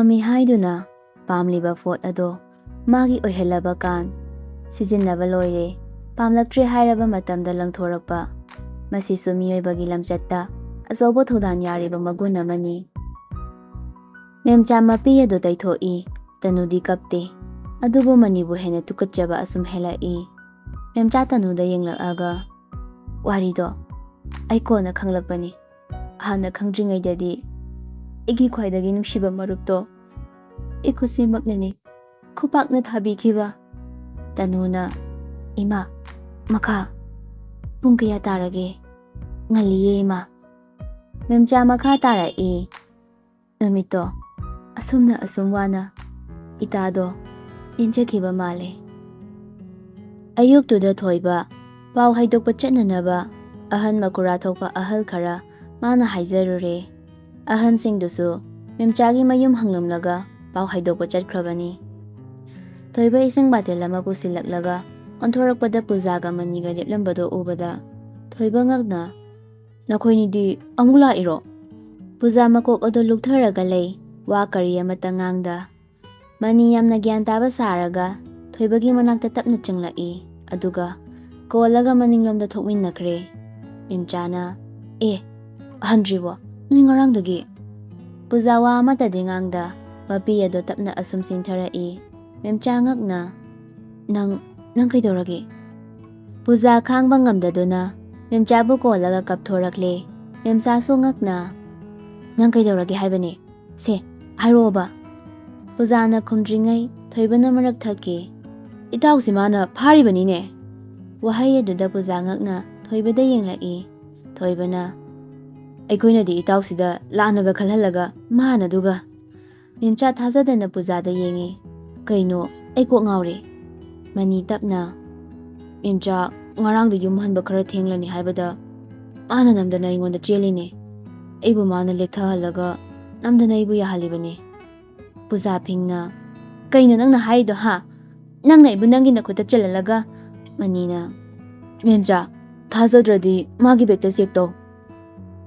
ꯄꯥꯝꯃꯤ ꯍꯥꯏꯗꯨꯅ ꯄꯥꯝꯂꯤꯕ ꯄꯣꯠ ꯑꯗꯣ ꯃꯥꯒꯤ ꯑꯣꯏꯍꯜꯂꯕ ꯀꯥꯟ ꯁꯤꯖꯤꯟꯅꯕ ꯂꯣꯏꯔꯦ, ꯄꯥꯝꯂꯛꯇ꯭ꯔꯦ ꯍꯥꯏꯔꯕ ꯃꯇꯝꯗ ꯂꯪꯊꯣꯔꯛꯄ, ꯃꯁꯤꯁꯨ ꯃꯤꯑꯣꯏꯕꯒꯤ ꯂꯝꯆꯠꯇ ꯑꯆꯧꯕ ꯊꯧꯗꯥꯡ ꯌꯥꯔꯤꯕ ꯃꯒꯨꯟ ꯑꯃꯅꯤ꯫ ꯃꯦꯝꯆꯥ ꯃꯄꯤ ꯑꯗꯨ ꯇꯩꯊꯣꯛꯏ, ꯇꯅꯨꯗꯤ ꯀꯞꯇꯦ, ꯑꯗꯨꯕꯨ ꯃꯅꯤꯕꯨ ꯍꯦꯟꯅ ꯇꯨꯀꯠꯆꯕ ꯑꯁꯨꯝ ꯍꯦꯜꯂꯛꯏ꯫ ꯃꯦꯝꯆꯥ ꯇꯅꯨꯗ ꯌꯦꯡꯂꯛꯑꯒ, ꯋꯥꯔꯤꯗꯣ ꯑꯩ ꯀꯣꯟꯅ ꯈꯪꯂꯛꯄꯅꯤ, ꯍꯥꯟꯅ ꯈꯪꯗ꯭ꯔꯤꯉꯩꯗꯗꯤ ꯑꯩꯒꯤ ꯈ꯭ꯋꯥꯏꯗꯒꯤ ꯅꯨꯡꯁꯤꯕ ꯃꯔꯨꯞꯇꯣ ꯑꯩ ꯈꯨꯠꯁꯤꯃꯛꯅꯅꯤ ꯈꯨꯄꯥꯛꯅ ꯊꯥꯕꯤꯈꯤꯕ꯫ ꯇꯅꯨꯅ, ꯏꯃꯥ, ꯃꯈꯥ, ꯄꯨꯡ ꯀꯌꯥ ꯇꯥꯔꯒꯦ? ꯉꯜꯂꯤꯌꯦ ꯏꯃꯥ꯫ ꯃꯦꯝꯆꯥ ꯃꯈꯥ ꯇꯥꯔꯛꯏ, ꯅꯨꯃꯤꯠꯇꯣ ꯑꯁꯨꯝ ꯋꯥꯅ ꯏꯇꯥꯗꯣ ꯏꯟꯖꯈꯤꯕ ꯃꯥꯜꯂꯦ꯫ ꯑꯌꯨꯛꯇꯨꯗ ꯊꯣꯏꯕ ꯄꯥꯎ ꯍꯩꯗꯣꯛꯄ ꯆꯠꯅꯅꯕ ꯑꯍꯟ ꯃꯀꯨꯔꯥ ꯊꯣꯛꯄ ꯑꯍꯜ ꯈꯔ ꯃꯥꯅ ꯍꯥꯏꯖꯔꯨꯔꯦ꯫ ꯑꯍꯟꯁꯤꯡꯗꯨꯁꯨ ꯃꯦꯝꯆꯥꯒꯤ ꯃꯌꯨꯝ ꯍꯪꯂꯝꯂꯒ ꯄꯥꯎ ꯍꯩꯗꯣꯛꯄ ꯆꯠꯈ꯭ꯔꯕꯅꯤ꯫ ꯊꯣꯏꯕ ꯏꯁꯤꯡ ꯕꯥꯇꯤꯜ ꯑꯃ ꯄꯨꯁꯤꯜꯂꯛꯂꯒ ꯑꯣꯟꯊꯣꯔꯛꯄꯗ ꯄꯨꯖꯥꯒ ꯃꯅꯤꯒ ꯂꯦꯞꯂꯝꯕꯗꯣ ꯎꯕꯗ ꯊꯣꯏꯕ ꯉꯛꯅ, ꯅꯈꯣꯏꯅꯤꯗꯤ ꯑꯃꯨꯛ ꯂꯥꯛꯏꯔꯣ? ꯄꯨꯖꯥ ꯃꯀꯣꯛ ꯑꯗꯨ ꯂꯨꯛꯊꯔꯒ ꯂꯩ, ꯋꯥ ꯀꯔꯤ ꯑꯃꯠꯇ ꯉꯥꯡꯗ꯫ ꯃꯅꯤ ꯌꯥꯝꯅ ꯒ꯭ꯌꯥꯟ ꯇꯥꯕ ꯁꯥꯔꯒ ꯊꯣꯏꯕꯒꯤ ꯃꯅꯥꯛꯇ ꯇꯞꯅ ꯆꯪꯂꯛꯏ, ꯑꯗꯨꯒ ꯀꯣꯜꯂꯒ ꯃꯅꯤꯡꯂꯣꯝꯗ ꯊꯣꯛꯃꯤꯟꯅꯈ꯭ꯔꯦ꯫ ꯃꯦꯝꯆꯥꯅ, ꯍꯟꯗ꯭ꯔꯤꯕꯣ ꯅꯣꯏ ꯉꯔꯥꯡꯗꯒꯤ? ꯄꯨꯖꯥ ꯋꯥ ꯑꯃꯠꯇꯗꯤ ꯉꯥꯡꯗ ꯃꯄꯤ ꯑꯗꯨ ꯇꯞꯅ ꯑꯁꯨꯝ ꯆꯤꯡꯊꯔꯛꯏ꯫ ꯃꯦꯝꯆꯥ ꯉꯛꯅ, ꯅꯪ ꯀꯩꯗꯧꯔꯒꯦ? ꯄꯨꯖꯥ ꯈꯥꯡꯕ ꯉꯝꯗꯗꯨꯅ ꯃꯦꯝꯆꯥꯕꯨ ꯀꯣꯜꯂꯒ ꯀꯞꯊꯣꯔꯛꯂꯦ꯫ ꯃꯦꯝꯆꯥꯁꯨ ꯉꯛꯅ, ꯅꯪ ꯀꯩꯗꯧꯔꯒꯦ ꯍꯥꯏꯕꯅꯤ? ꯁꯦ ꯍꯥꯏꯔꯛꯑꯣꯕ꯫ ꯄꯨꯖꯥꯅ ꯈꯨꯝꯗ꯭ꯔꯤꯉꯩ ꯊꯣꯏꯕꯅ ꯃꯔꯛ ꯊꯠꯈꯤ, ꯏꯇꯥꯎꯁꯤ ꯃꯥꯅ ꯐꯥꯔꯤꯕꯅꯤꯅꯦ꯫ ꯋꯥꯍꯩ ꯑꯗꯨꯗ ꯄꯨꯖꯥ ꯉꯛꯅ ꯊꯣꯏꯕꯗ ꯌꯦꯡꯂꯛꯏ꯫ ꯊꯣꯏꯕꯅ, ꯑꯩꯈꯣꯏꯅꯗꯤ ꯏꯇꯥꯎꯁꯤꯗ ꯂꯥꯟꯅꯒ ꯈꯜꯍꯜꯂꯒ ꯃꯥꯅꯗꯨꯒ꯫ ꯃꯦꯝꯆꯥ ꯊꯥꯖꯗꯅ ꯄꯨꯖꯥꯗ ꯌꯦꯡꯉꯤ, ꯀꯩꯅꯣ ꯑꯩ ꯀꯣꯛ ꯉꯥꯎꯔꯦ꯫ ꯃꯅꯤ ꯇꯞꯅ, ꯃꯦꯝꯆꯥ ꯉꯔꯥꯡꯗ ꯌꯨꯝ ꯍꯟꯕ ꯈꯔ ꯊꯦꯡꯂꯅꯤ ꯍꯥꯏꯕꯗ ꯃꯥꯅ ꯅꯝꯗꯅ ꯑꯩꯉꯣꯟꯗ ꯆꯦꯜꯂꯤꯅꯦ꯫ ꯑꯩꯕꯨ ꯃꯥꯅ ꯂꯦꯛꯊꯍꯜꯂꯒ ꯅꯝꯗꯅ ꯑꯩꯕꯨ ꯌꯥꯍꯜꯂꯤꯕꯅꯤ꯫ ꯄꯨꯖꯥ ꯐꯤꯡꯅ, ꯀꯩꯅꯣ ꯅꯪꯅ ꯍꯥꯏꯔꯤꯗꯣ ꯍꯥ? ꯅꯪꯅ ꯑꯩꯕꯨ ꯅꯪꯒꯤ ꯅꯈꯨꯠꯇ ꯆꯜꯍꯜꯂꯒ? ꯃꯅꯤꯅ, ꯃꯦꯝꯆꯥ ꯊꯥꯖꯗ꯭ꯔꯗꯤ ꯃꯥꯒꯤ ꯕꯦꯛꯇ ꯆꯦꯛ ꯇꯧ꯫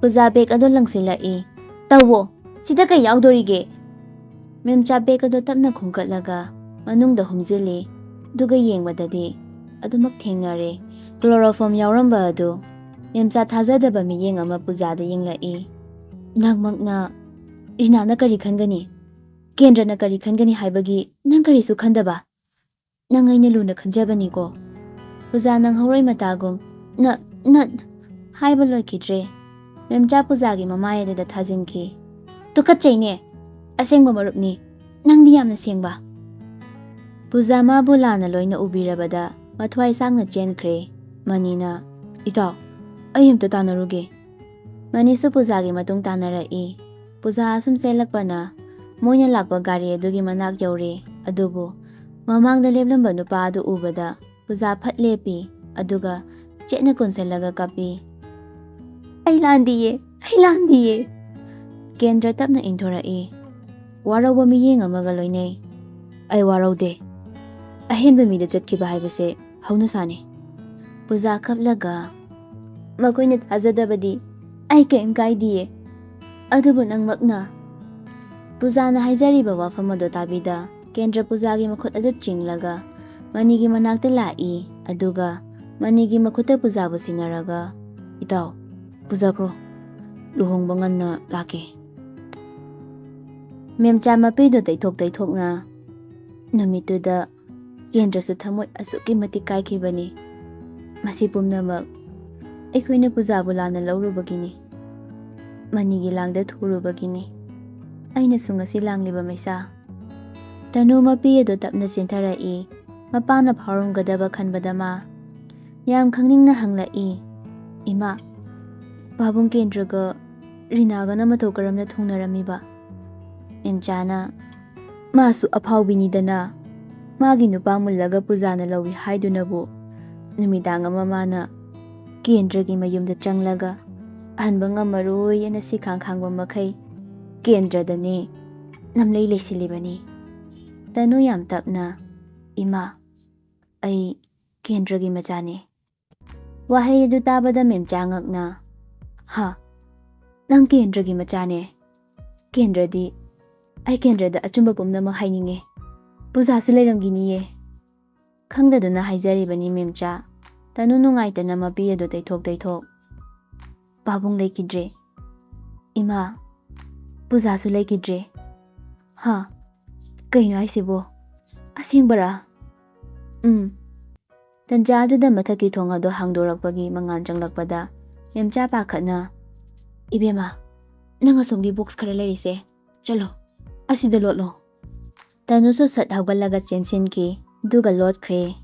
ꯄꯨꯖꯥ ꯕꯦꯛ ꯑꯗꯨ ꯂꯪꯁꯤꯜꯂꯛꯏ, ꯇꯧꯋꯣ, ꯁꯤꯗ ꯀꯩ ꯌꯥꯎꯗꯣꯔꯤꯒꯦ? ꯃꯦꯝꯆꯥ ꯕꯦꯛ ꯑꯗꯨ ꯇꯞꯅ ꯈꯨꯝꯀꯠꯂꯒ ꯃꯅꯨꯡꯗ ꯍꯨꯝꯖꯤꯜꯂꯤ, ꯑꯗꯨꯒ ꯌꯦꯡꯕꯗꯗꯤ ꯑꯗꯨꯃꯛ ꯊꯦꯡꯅꯔꯦ, ꯀ꯭ꯂꯣꯔꯣꯐꯣꯝ ꯌꯥꯎꯔꯝꯕ ꯑꯗꯨ꯫ ꯃꯦꯝꯆꯥ ꯊꯥꯖꯗꯕ ꯃꯤꯠꯌꯦꯡ ꯑꯃ ꯄꯨꯖꯥꯗ ꯌꯦꯡꯂꯛꯏ, ꯅꯪꯃꯛꯅ ꯔꯤꯅꯥꯅ ꯀꯔꯤ ꯈꯟꯒꯅꯤ, ꯀꯦꯟꯗ꯭ꯔꯅ ꯀꯔꯤ ꯈꯟꯒꯅꯤ ꯍꯥꯏꯕꯒꯤ ꯅꯪ ꯀꯔꯤꯁꯨ ꯈꯟꯗꯕ? ꯅꯪ ꯑꯩꯅ ꯂꯨꯅ ꯈꯟꯖꯕꯅꯤꯀꯣ꯫ ꯄꯨꯖꯥ ꯅꯪꯍꯧꯔꯣꯏ ꯃꯇꯥꯒꯨꯝ ꯍꯥꯏꯕ ꯂꯣꯏꯈꯤꯗ꯭ꯔꯦ꯫ ꯃꯦꯝꯆꯥ ꯄꯨꯖꯥꯒꯤ ꯃꯃꯥꯏ ꯑꯗꯨꯗ ꯊꯥꯖꯤꯟꯈꯤ, ꯇꯨꯀꯠꯆꯩꯅꯦ, ꯑꯁꯦꯡꯕ ꯃꯔꯨꯞꯅꯤ, ꯅꯪꯗꯤ ꯌꯥꯝꯅ ꯁꯦꯡꯕ꯫ ꯄꯨꯖꯥ ꯃꯥꯕꯨ ꯂꯥꯟꯅ ꯂꯣꯏꯅ ꯎꯕꯤꯔꯕꯗ ꯃꯊ꯭ꯋꯥꯏ ꯁꯥꯡꯅ ꯆꯦꯟꯈ꯭ꯔꯦ꯫ ꯃꯅꯤꯅ, ꯏꯇꯥꯎ ꯑꯩ ꯑꯝꯇ ꯇꯥꯟꯅꯔꯨꯒꯦ꯫ ꯃꯅꯤꯁꯨ ꯄꯨꯖꯥꯒꯤ ꯃꯇꯨꯡ ꯇꯥꯟꯅꯔꯛꯏ꯫ ꯄꯨꯖꯥ ꯑꯁꯨꯝ ꯆꯦꯜꯂꯛꯄꯅ ꯃꯣꯏꯅ ꯂꯥꯛꯄ ꯒꯥꯔꯤ ꯑꯗꯨꯒꯤ ꯃꯅꯥꯛ ꯌꯧꯔꯦ, ꯑꯗꯨꯕꯨ ꯃꯃꯥꯡꯗ ꯂꯦꯞꯂꯝꯕ ꯅꯨꯄꯥ ꯑꯗꯨ ꯎꯕꯗ ꯄꯨꯖꯥ ꯐꯠ ꯂꯦꯞꯄꯤ, ꯑꯗꯨꯒ ꯆꯦꯠꯅ ꯀꯨꯟꯁꯤꯜꯂꯒ ꯀꯞꯄꯤ, ꯑꯩ ꯂꯥꯟꯗꯤꯌꯦ꯫ ꯀꯦꯟꯗ꯭ꯔ ꯇꯞꯅ ꯏꯟꯊꯣꯔꯛꯏ, ꯋꯥꯔꯧꯕ ꯃꯤꯠꯌꯦꯡ ꯑꯃꯒ ꯂꯣꯏꯅꯩ, ꯑꯩ ꯋꯥꯔꯧꯗꯦ, ꯑꯍꯦꯟꯕ ꯃꯤꯗ ꯆꯠꯈꯤꯕ ꯍꯥꯏꯕꯁꯦ ꯍꯧꯅꯁꯥꯅꯤ꯫ ꯄꯨꯖꯥ ꯀꯞꯂꯒ, ꯃꯈꯣꯏꯅ ꯊꯥꯖꯗꯕꯗꯤ ꯑꯩ ꯀꯩꯝ ꯀꯥꯏꯗꯤꯌꯦ, ꯑꯗꯨꯕꯨ ꯅꯪꯃꯛꯅ꯫ ꯄꯨꯖꯥꯅ ꯍꯥꯏꯖꯔꯤꯕ ꯋꯥꯐꯝ ꯑꯗꯨ ꯇꯥꯕꯤꯗ ꯀꯦꯟꯗ꯭ꯔ ꯄꯨꯖꯥꯒꯤ ꯃꯈꯨꯠ ꯑꯗꯨ ꯆꯤꯡꯂꯒ ꯃꯅꯤꯒꯤ ꯃꯅꯥꯛꯇ ꯂꯥꯛꯏ, ꯑꯗꯨꯒ ꯃꯅꯤꯒꯤ ꯃꯈꯨꯠꯇ ꯄꯨꯖꯥꯕꯨ ꯁꯤꯟꯅꯔꯒ, ꯏꯇꯥꯎ ꯄꯨꯖꯈ꯭ꯔꯣ, ꯂꯨꯍꯣꯡꯕ ꯉꯟꯅ ꯂꯥꯛꯀꯦ꯫ ꯃꯦꯝꯆꯥ ꯃꯄꯤꯗꯨ ꯇꯩꯊꯣꯛꯅ, ꯅꯨꯃꯤꯠꯇꯨꯗ ꯀꯦꯟꯗ꯭ꯔꯁꯨ ꯊꯃꯣꯏ ꯑꯁꯨꯛꯀꯤ ꯃꯇꯤꯛ ꯀꯥꯏꯈꯤꯕꯅꯤ, ꯃꯁꯤ ꯄꯨꯝꯅꯃꯛ ꯑꯩꯈꯣꯏꯅ ꯄꯨꯖꯥꯕꯨ ꯂꯥꯟꯅ ꯂꯧꯔꯨꯕꯒꯤꯅꯤ, ꯃꯅꯤꯒꯤ ꯂꯥꯡꯗ ꯊꯨꯔꯨꯕꯒꯤꯅꯤ, ꯑꯩꯅꯁꯨ ꯉꯁꯤ ꯂꯥꯡꯂꯤꯕ ꯃꯩꯁꯥ꯫ ꯇꯅꯨ ꯃꯄꯤ ꯑꯗꯨ ꯇꯞꯅ ꯆꯦꯟꯊꯔꯛꯏ, ꯃꯄꯥꯅ ꯐꯥꯎꯔꯝꯒꯗꯕ ꯈꯟꯕꯗ ꯃꯥ ꯌꯥꯝ ꯈꯪꯅꯤꯡꯅ ꯍꯪꯂꯛꯏ, ꯏꯃꯥ, ꯄꯥꯕꯨꯡ ꯀꯦꯟꯗ꯭ꯔꯒ ꯔꯤꯅꯥꯒꯅ ꯃꯇꯧ ꯀꯔꯝꯅ ꯊꯨꯡꯅꯔꯝꯃꯤꯕ? ꯃꯦꯝꯆꯥꯅ, ꯃꯥꯁꯨ ꯑꯐꯥꯎꯕꯤꯅꯤꯗꯅ, ꯃꯥꯒꯤ ꯅꯨꯄꯥ ꯃꯨꯜꯂꯒ ꯄꯨꯖꯥꯅ ꯂꯧꯏ ꯍꯥꯏꯗꯨꯅꯕꯨ ꯅꯨꯃꯤꯗꯥꯡ ꯑꯃ ꯃꯥꯅ ꯀꯦꯟꯗ꯭ꯔꯒꯤ ꯃꯌꯨꯝꯗ ꯆꯪꯂꯒ ꯍꯟꯕ ꯉꯝꯃꯔꯣꯏꯅ ꯁꯤꯈꯥꯡ ꯈꯥꯡꯕ ꯃꯈꯩ ꯀꯦꯟꯗ꯭ꯔꯗꯅꯦ ꯅꯝꯂꯩ ꯂꯩꯁꯤꯜꯂꯤꯕꯅꯤ꯫ ꯇꯅꯨ ꯌꯥꯝ ꯇꯞꯅ, ꯏꯃꯥ, ꯑꯩ ꯀꯦꯟꯗ꯭ꯔꯒꯤ ꯃꯆꯥꯅꯤ꯫ ꯋꯥꯍꯩ ꯑꯗꯨ ꯇꯥꯕꯗ ꯃꯦꯝꯆꯥ ꯉꯛꯅ, ꯍꯥ, ꯅꯪ ꯀꯦꯟꯗ꯭ꯔꯒꯤ ꯃꯆꯥꯅꯦ? ꯀꯦꯟꯗ꯭ꯔꯗꯤ ꯑꯩ ꯀꯦꯟꯗ꯭ꯔꯗ ꯑꯆꯨꯝꯕ ꯄꯨꯝꯅꯃꯛ ꯍꯥꯏꯅꯤꯡꯉꯦ꯫ ꯄꯨꯖꯥꯁꯨ ꯂꯩꯔꯝꯈꯤꯅꯤꯌꯦ꯫ ꯈꯪꯗꯗꯨꯅ ꯍꯥꯏꯖꯔꯤꯕꯅꯤ ꯃꯦꯝꯆꯥ꯫ ꯇꯅꯨ ꯅꯨꯡꯉꯥꯏꯇꯅ ꯃꯄꯤ ꯑꯗꯨ ꯇꯩꯊꯣꯛ ꯄꯥꯕꯨꯡ ꯂꯩꯈꯤꯗ꯭ꯔꯦ꯫ ꯏꯃꯥ, ꯄꯨꯖꯥꯁꯨ ꯂꯩꯈꯤꯗ꯭ꯔꯦ꯫ ꯍꯥ? ꯀꯩꯅꯣ ꯍꯥꯏꯁꯤꯕꯣ? ꯑꯁꯦꯡꯕꯔꯥ? ꯇꯟꯖꯥ ꯑꯗꯨꯗ ꯃꯊꯛꯀꯤ ꯊꯣꯡ ꯑꯗꯨ ꯍꯥꯡꯗꯣꯔꯛꯄꯒꯤ ꯃꯉꯥꯜ ꯆꯪꯂꯛꯄꯗ ꯃꯦꯝꯆꯥ ꯄꯥꯈꯠꯅ, "ꯏꯕꯦꯝꯃ, ꯅꯪ ꯑꯁꯣꯝꯒꯤ ꯕꯣꯛꯁ ꯈꯔ ꯂꯩꯔꯤꯁꯦ, ꯆꯠꯂꯣ, ꯑꯁꯤꯗ ꯂꯣꯠꯂꯣ." ꯇꯅꯨꯁꯨ ꯁꯠ ꯍꯧꯒꯠꯂꯒ ꯆꯦꯟꯁꯤꯟꯈꯤ, ꯑꯗꯨꯒ ꯂꯣꯠꯈ꯭ꯔꯦ꯫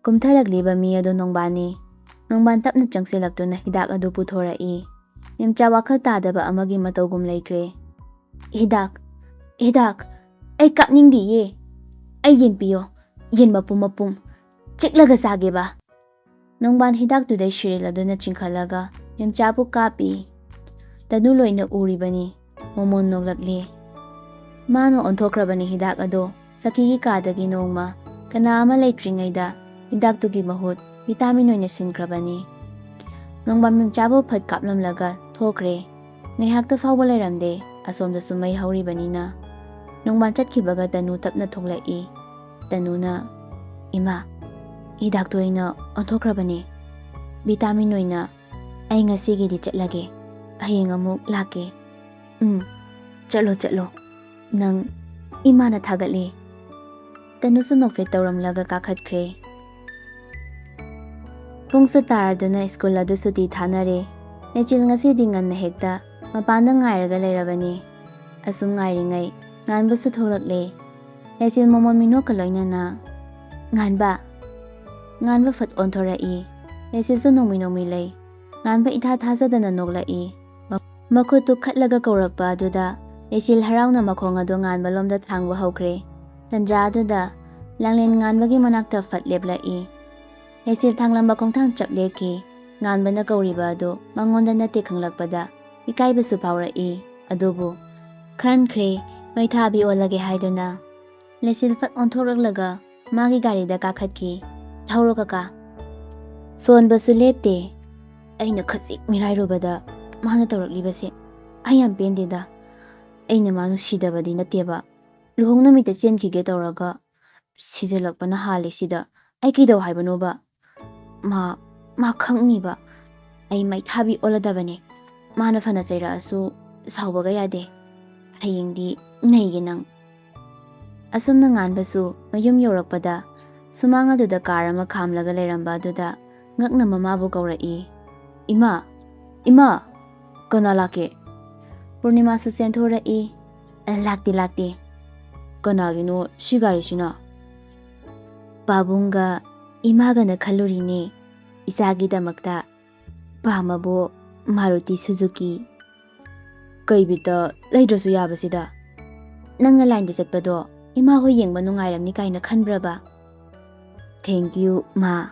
ꯀꯨꯝꯊꯔꯛꯂꯤꯕ ꯃꯤ ꯑꯗꯨ ꯅꯣꯡꯕꯥꯟꯅꯤ꯫ ꯅꯣꯡꯕꯥꯟ ꯇꯞꯅ ꯆꯪꯁꯤꯜꯂꯛꯇꯨꯅ ꯍꯤꯗꯥꯛ ꯑꯗꯨ ꯄꯨꯊꯣꯔꯛꯏ꯫ ꯃꯦꯝꯆꯥ ꯋꯥꯈꯜ ꯇꯥꯗꯕ ꯑꯃꯒꯤ ꯃꯇꯧꯒꯨꯝ ꯂꯩꯈ꯭ꯔꯦ꯫ "ꯍꯤꯗꯥꯛ, ꯑꯩ ꯀꯥꯞꯅꯤꯡꯗꯤꯌꯦ꯫ ꯑꯩ ꯌꯦꯟ ꯄꯤꯌꯣ, ꯌꯦꯟ ꯃꯄꯨꯝ ꯆꯤꯛꯂꯒ ꯆꯥꯒꯦꯕ." ꯅꯣꯡꯕꯥꯟ ꯍꯤꯗꯥꯛꯇꯨꯗꯩ ꯁꯤꯔꯤꯜ ꯑꯗꯨꯅ ꯆꯤꯡꯈꯠꯂꯒ ꯃꯦꯝꯆꯥꯕꯨ ꯀꯥꯞꯄꯤ꯫ ꯇꯅꯨ ꯂꯣꯏꯅ ꯎꯔꯤꯕꯅꯤ꯫ ꯃꯣꯃꯣꯟ ꯅꯣꯛꯂꯛꯂꯦ꯫ ꯃꯥꯅ ꯑꯣꯟꯊꯣꯛꯈ꯭ꯔꯕꯅꯤ ꯍꯤꯗꯥꯛ ꯑꯗꯣ꯫ ꯁꯈꯤꯒꯤ ꯀꯥꯗꯒꯤ ꯅꯣꯡꯃ ꯀꯅꯥ ꯑꯃ ꯂꯩꯇ꯭ꯔꯤꯉꯩꯗ ꯍꯤꯗꯥꯛꯇꯨꯒꯤ ꯃꯍꯨꯠ ꯚꯤꯇꯥꯃꯤꯟ ꯑꯣꯏꯅ ꯁꯤꯟꯈ꯭ꯔꯕꯅꯤ꯫ ꯅꯣꯡꯕꯥꯟ ꯃꯦꯝꯆꯥꯕꯨ ꯐꯠ ꯀꯥꯞꯂꯝꯂꯒ ꯊꯣꯛꯈ꯭ꯔꯦ꯫ ꯉꯥꯏꯍꯥꯛꯇ ꯐꯥꯎꯕ ꯂꯩꯔꯝꯗꯦ꯫ ꯑꯁꯣꯝꯗꯁꯨ ꯃꯩ ꯍꯧꯔꯤꯕꯅꯤꯅ ꯅꯣꯡꯕꯥꯟ ꯆꯠꯈꯤꯕꯒ ꯇꯅꯨ ꯇꯞꯅ ꯊꯣꯛꯂꯛꯏ꯫ ꯇꯅꯨꯅ, "ꯏꯃꯥ, ꯍꯤꯗꯥꯛꯇꯣ ꯑꯩꯅ ꯑꯣꯟꯊꯣꯛꯈ꯭ꯔꯕꯅꯦ ꯚꯤꯇꯥꯃꯤꯟ ꯑꯣꯏꯅ꯫ ꯑꯩ ꯉꯁꯤꯒꯤꯗꯤ ꯆꯠꯂꯒꯦ, ꯍꯌꯦꯡ ꯑꯃꯨꯛ ꯂꯥꯛꯀꯦ." "ꯆꯠꯂꯣ. ꯅꯪ ꯏꯃꯥꯅ ꯊꯥꯒꯠꯂꯦ." ꯇꯅꯨꯁꯨ ꯅꯣꯛꯐꯦꯠ ꯇꯧꯔꯝꯂꯒ ꯀꯥꯈꯠꯈ꯭ꯔꯦ꯫ ꯄꯨꯡꯁꯨ ꯇꯥꯔꯗꯨꯅ ꯁ꯭ꯀꯨꯜ ꯑꯗꯨ ꯁꯨꯇꯤ ꯊꯥꯅꯔꯦ꯫ ꯂꯩꯆꯤꯜ ꯉꯁꯤꯗꯤ ꯉꯟꯅ ꯍꯦꯛꯇ ꯃꯄꯥꯟꯗ ꯉꯥꯏꯔꯒ ꯂꯩꯔꯕꯅꯤ꯫ ꯑꯁꯨꯝ ꯉꯥꯏꯔꯤꯉꯩ ꯉꯥꯟꯕꯁꯨ ꯊꯣꯛꯂꯛꯂꯦ꯫ ꯂꯩꯆꯤꯜ ꯃꯣꯃꯣꯟ ꯃꯤꯅꯣꯛꯀ ꯂꯣꯏꯅꯅ, "ꯉꯥꯟꯕ." ꯉꯥꯟꯕ ꯐꯠ ꯑꯣꯟꯊꯣꯔꯛꯏ꯫ ꯂꯩꯆꯤꯜꯁꯨ ꯅꯣꯡꯃꯤ ꯂꯩ꯫ ꯉꯥꯟꯕ ꯏꯊꯥ ꯊꯥꯖꯗꯅ ꯅꯣꯛꯂꯛꯏ꯫ ꯃꯈꯨꯠꯇꯨ ꯈꯠꯂꯒ ꯀꯧꯔꯛꯄ ꯑꯗꯨꯗ ꯂꯩꯆꯤꯜ ꯍꯔꯥꯎꯅ ꯃꯈꯣꯡ ꯑꯗꯨ ꯉꯥꯟꯕ ꯂꯣꯝꯗ ꯊꯥꯡꯕ ꯍꯧꯈ꯭ꯔꯦ꯫ ꯇꯟꯖꯥ ꯑꯗꯨꯗ ꯂꯥꯡꯂꯦꯟ ꯉꯥꯟꯕꯒꯤ ꯃꯅꯥꯛꯇ ꯐꯠ ꯂꯦꯞꯂꯛꯏ꯫ ꯂꯩꯆꯤꯜ ꯊꯥꯡꯂꯝꯕ ꯈꯣꯡꯊꯥꯡ ꯆꯞ ꯂꯦꯞꯈꯤ꯫ ꯉꯥꯟꯕꯅ ꯀꯧꯔꯤꯕ ꯑꯗꯨ ꯃꯉꯣꯟꯗ ꯅꯠꯇꯦ ꯈꯪꯂꯛꯄꯗ ꯏꯀꯥꯏꯕꯁꯨ ꯐꯥꯎꯔꯛꯏ꯫ ꯑꯗꯨꯕꯨ ꯈꯟꯈ꯭ꯔꯦ ꯃꯩꯊꯥꯕꯤ ꯑꯣꯜꯂꯒꯦ ꯍꯥꯏꯗꯨꯅ꯫ ꯂꯩꯆꯤꯜ ꯐꯠ ꯑꯣꯟꯊꯣꯛꯂꯛꯂꯒ ꯃꯥꯒꯤ ꯒꯥꯔꯤꯗ ꯀꯥꯈꯠꯈꯤ꯫ "ꯊꯧꯔꯣ ꯀꯀꯥ." ꯁꯣꯟꯕꯁꯨ ꯂꯦꯞꯇꯦ꯫ ꯑꯩꯅ ꯈꯖꯤꯛ ꯃꯤꯔꯥꯏꯔꯨꯕꯗ ꯃꯥꯅ ꯇꯧꯔꯛꯂꯤꯕꯁꯦ ꯑꯩ ꯌꯥꯝ ꯄꯦꯟꯗꯦꯗ꯫ ꯑꯩꯅ ꯃꯥ ꯅꯨꯡꯁꯤꯗꯕꯗꯤ ꯅꯠꯇꯦꯕ, ꯂꯨꯍꯣꯡ ꯅꯨꯃꯤꯠꯇ ꯆꯦꯟꯈꯤꯒꯦ ꯇꯧꯔꯒ ꯁꯤꯖꯜꯂꯛꯄꯅ ꯍꯥꯜꯂꯦ ꯁꯤꯗ꯫ ꯑꯩ ꯀꯩꯗꯧ ꯍꯥꯏꯕꯅꯣꯕ? ꯃꯥ ꯈꯪꯅꯤꯕ ꯑꯩ ꯃꯩꯊꯥꯕꯤ ꯑꯣꯜꯂꯗꯕꯅꯦ꯫ ꯃꯥꯅ ꯐꯅ ꯆꯩꯔꯛꯑꯁꯨ ꯁꯥꯎꯕꯒ ꯌꯥꯗꯦ꯫ ꯍꯌꯦꯡꯗꯤ ꯅꯩꯒꯦ ꯅꯪ." ꯑꯁꯨꯝꯅ ꯉꯥꯟꯕꯁꯨ ꯃꯌꯨꯝ ꯌꯧꯔꯛꯄꯗ ꯁꯨꯃꯥꯡ ꯑꯗꯨꯗ ꯀꯥꯔ ꯑꯃ ꯈꯥꯝꯂꯒ ꯂꯩꯔꯝꯕ ꯑꯗꯨꯗ ꯉꯛꯅ ꯃꯃꯥꯕꯨ ꯀꯧꯔꯛꯏ꯫ "ꯏꯃꯥ, ꯀꯅꯥ ꯂꯥꯛꯀꯦ?" ꯄꯨꯔꯅꯤꯃꯥꯁꯨ ꯆꯦꯟꯊꯣꯔꯛꯏ꯫ ꯂꯥꯛꯇꯦ." "ꯀꯅꯥꯒꯤꯅꯣ ꯁꯤ ꯒꯥꯔꯤꯁꯤꯅ?" "ꯄꯥꯕꯨꯡꯒ ꯏꯃꯥꯒꯅ ꯈꯜꯂꯨꯔꯤꯅꯦ ꯏꯆꯥꯒꯤꯗꯃꯛꯇ ꯄꯥꯝꯃꯕꯣ ꯃꯥꯔꯨꯇꯤ ꯁꯨꯖꯨꯀꯤ." "ꯀꯩ ꯕꯤꯠꯇ ꯂꯩꯗ꯭ꯔꯁꯨ ꯌꯥꯕꯁꯤꯗ." "ꯅꯪꯅ ꯂꯥꯏꯟꯗ ꯆꯠꯄꯗꯣ ꯏꯃꯥꯍꯣꯏ ꯌꯦꯡꯕ ꯅꯨꯡꯉꯥꯏꯔꯝꯅꯤ ꯀꯥꯏꯅ ꯈꯟꯕ꯭ꯔꯕ?" "ꯊꯦꯡꯀ꯭ꯌꯨ ꯃꯥ."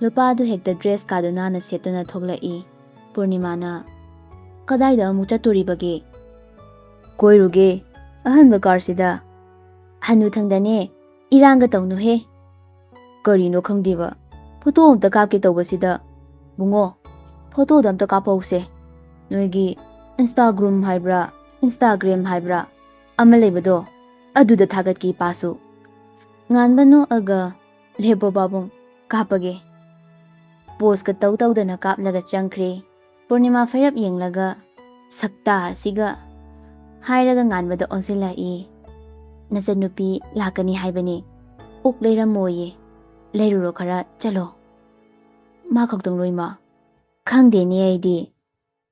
ꯂꯨꯄꯥꯗꯨ ꯍꯦꯛꯇ ꯗ꯭ꯔꯦꯁ ꯀꯥꯗꯨ ꯅꯥꯟꯅ ꯁꯦꯠꯇꯨꯅ ꯊꯣꯛꯂꯛꯏ꯫ ꯄꯨꯔꯅꯤꯃꯥꯅ, "ꯀꯗꯥꯏꯗ ꯑꯃꯨꯛ ꯆꯠꯇꯣꯔꯤꯕꯒꯦ?" "ꯀꯣꯏꯔꯨꯒꯦ, ꯑꯍꯟꯕ ꯀꯥꯔꯁꯤꯗ." "ꯍꯅꯨꯊꯪꯗꯅꯦ, ꯏꯔꯥꯡꯒ ꯇꯧꯅꯨꯍꯦ." "ꯀꯔꯤꯅꯣ ꯈꯪꯗꯦꯕ, ꯐꯣꯇꯣ ꯑꯝꯇ ꯀꯥꯞꯀꯦ ꯇꯧꯕꯁꯤꯗ." "ꯕꯨꯡꯉꯣ, ꯐꯣꯇꯣꯗ ꯑꯝꯇ ꯀꯥꯞꯍꯧꯁꯦ꯫ ꯅꯣꯏꯒꯤ ꯏꯟꯁꯇꯥꯒ꯭ꯔꯥꯝ ꯍꯥꯏꯕ꯭ꯔꯥ ꯑꯃ ꯂꯩꯕꯗꯣ, ꯑꯗꯨꯗ ꯊꯥꯒꯠꯀꯦ ꯏꯄꯥꯁꯨ." ꯉꯥꯟꯕ ꯅꯣꯛꯑꯒ, "ꯂꯦꯞꯄꯣ ꯄꯥꯕꯨꯡ, ꯀꯥꯞꯄꯒꯦ." ꯄꯣꯁꯀ ꯇꯧꯗꯅ ꯀꯥꯞꯂꯒ ꯆꯪꯈ꯭ꯔꯦ꯫ ꯄꯨꯔꯅꯤꯃꯥ ꯐꯩꯔꯞ ꯌꯦꯡꯂꯒ, "ꯁꯛꯇꯥ ꯑꯁꯤꯒ" ꯍꯥꯏꯔꯒ ꯉꯥꯟꯕꯗ ꯑꯣꯟꯁꯤꯜꯂꯛꯏ꯫ "ꯅꯆꯟꯅꯨꯄꯤ ꯂꯥꯛꯀꯅꯤ ꯍꯥꯏꯕꯅꯦ, ꯑꯣꯛ ꯂꯩꯔꯝꯃꯣꯌꯦ, ꯂꯩꯔꯨꯔꯣ ꯈꯔ, ꯆꯠꯂꯣ." "ꯃꯥ ꯈꯛꯇꯪ ꯂꯣꯏꯃ?" "ꯈꯪꯗꯦꯅꯦ ꯑꯩꯗꯤ,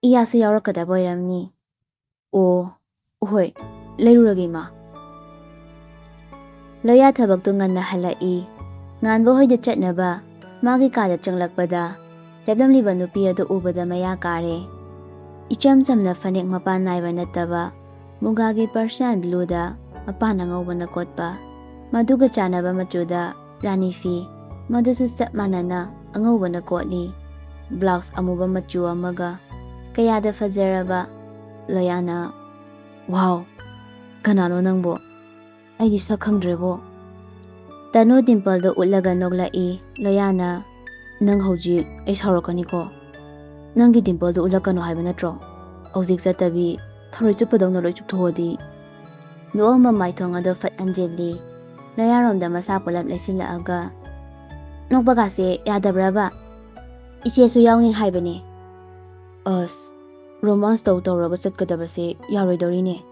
ꯏꯌꯥꯁꯨ ꯌꯥꯎꯔꯛꯀꯗꯕ ꯑꯣꯏꯔꯝꯅꯤ." "ꯑꯣ, ꯍꯣꯏ, ꯂꯩꯔꯨꯔꯒꯦ ꯏꯃꯥ." ꯂꯣꯌꯥ ꯊꯕꯛꯇꯨ ꯉꯟꯅ ꯍꯜꯂꯛꯏ꯫ ꯉꯥꯟꯕ ꯍꯣꯏꯗ ꯆꯠꯅꯕ ꯃꯥꯒꯤ ꯀꯥꯗ ꯆꯪꯂꯛꯄꯗ ꯂꯦꯞꯂꯝꯂꯤꯕ ꯅꯨꯄꯤ ꯑꯗꯨ ꯎꯕꯗ ꯃꯌꯥ ꯀꯥꯔꯦ꯫ ꯏꯆꯝ ꯆꯝꯅ ꯐꯅꯦꯛ ꯃꯄꯥꯟ ꯅꯥꯏꯕ ꯅꯠꯇꯕ ꯃꯨꯒꯥꯒꯤ ꯄꯔꯁꯤꯌꯥꯟ ꯕ꯭ꯂꯨꯗ ꯃꯄꯥꯟ ꯑꯉꯧꯕꯅ ꯀꯣꯠꯄ, ꯃꯗꯨꯒ ꯆꯥꯟꯅꯕ ꯃꯆꯨꯗ ꯔꯥꯅꯤ ꯐꯤ, ꯃꯗꯨꯁꯨ ꯆꯞ ꯃꯥꯟꯅꯅ ꯑꯉꯧꯕꯅ ꯀꯣꯠꯂꯤ꯫ ꯕ꯭ꯂꯥꯎꯁ ꯑꯃꯨꯕ ꯃꯆꯨ ꯑꯃꯒ, ꯀꯌꯥꯗ ꯐꯖꯔꯕ! ꯂꯣꯌꯥꯅ, "ꯋꯥꯎ, ꯀꯅꯥꯅꯣ ꯅꯪꯕꯣ? ꯑꯩꯗꯤ ꯁꯛ ꯈꯪꯗ꯭ꯔꯦꯕꯣ." ꯇꯅꯨ ꯗꯤꯝꯄꯜꯗ ꯎꯠꯂꯒ ꯅꯣꯛꯂꯛꯏ꯫ ꯂꯣꯌꯥꯅ, "ꯅꯪ ꯍꯧꯖꯤꯛ ꯑꯩ ꯁꯥꯎꯔꯛꯀꯅꯤꯀꯣ? ꯅꯪꯒꯤ ꯗꯤꯝꯄꯜꯗꯣ ꯎꯠꯂꯛꯀꯅꯣ ꯍꯥꯏꯕ ꯅꯠꯇ꯭ꯔꯣ? ꯍꯧꯖꯤꯛ ꯆꯠꯇꯕꯤ ꯊꯔꯣꯏ ꯆꯨꯞꯄꯗꯧꯅ ꯂꯣꯏ ꯆꯨꯞꯊꯣꯛꯑꯗꯤ ꯅꯣꯛꯑꯝꯕ ꯃꯥꯏꯊꯣꯡ ꯑꯗꯨ ꯐꯠ ꯍꯟꯖꯤꯜꯂꯤ꯫ ꯂꯣꯌꯥꯔꯣꯝꯗ ꯃꯁꯥ ꯄꯨꯂꯞ ꯂꯩꯁꯤꯜꯂꯛꯑꯒ ꯅꯣꯛꯄꯒꯥꯁꯦ ꯌꯥꯗꯕ꯭ꯔꯕ? ꯏꯆꯦꯁꯨ ꯌꯥꯎꯅꯤ ꯍꯥꯏꯕꯅꯦ꯫ ꯑꯁ, ꯔꯣꯃꯥꯟꯁ ꯇꯧꯔꯒ ꯆꯠꯀꯗꯕꯁꯦ ꯌꯥꯔꯣꯏꯗꯧꯔꯤꯅꯦ꯫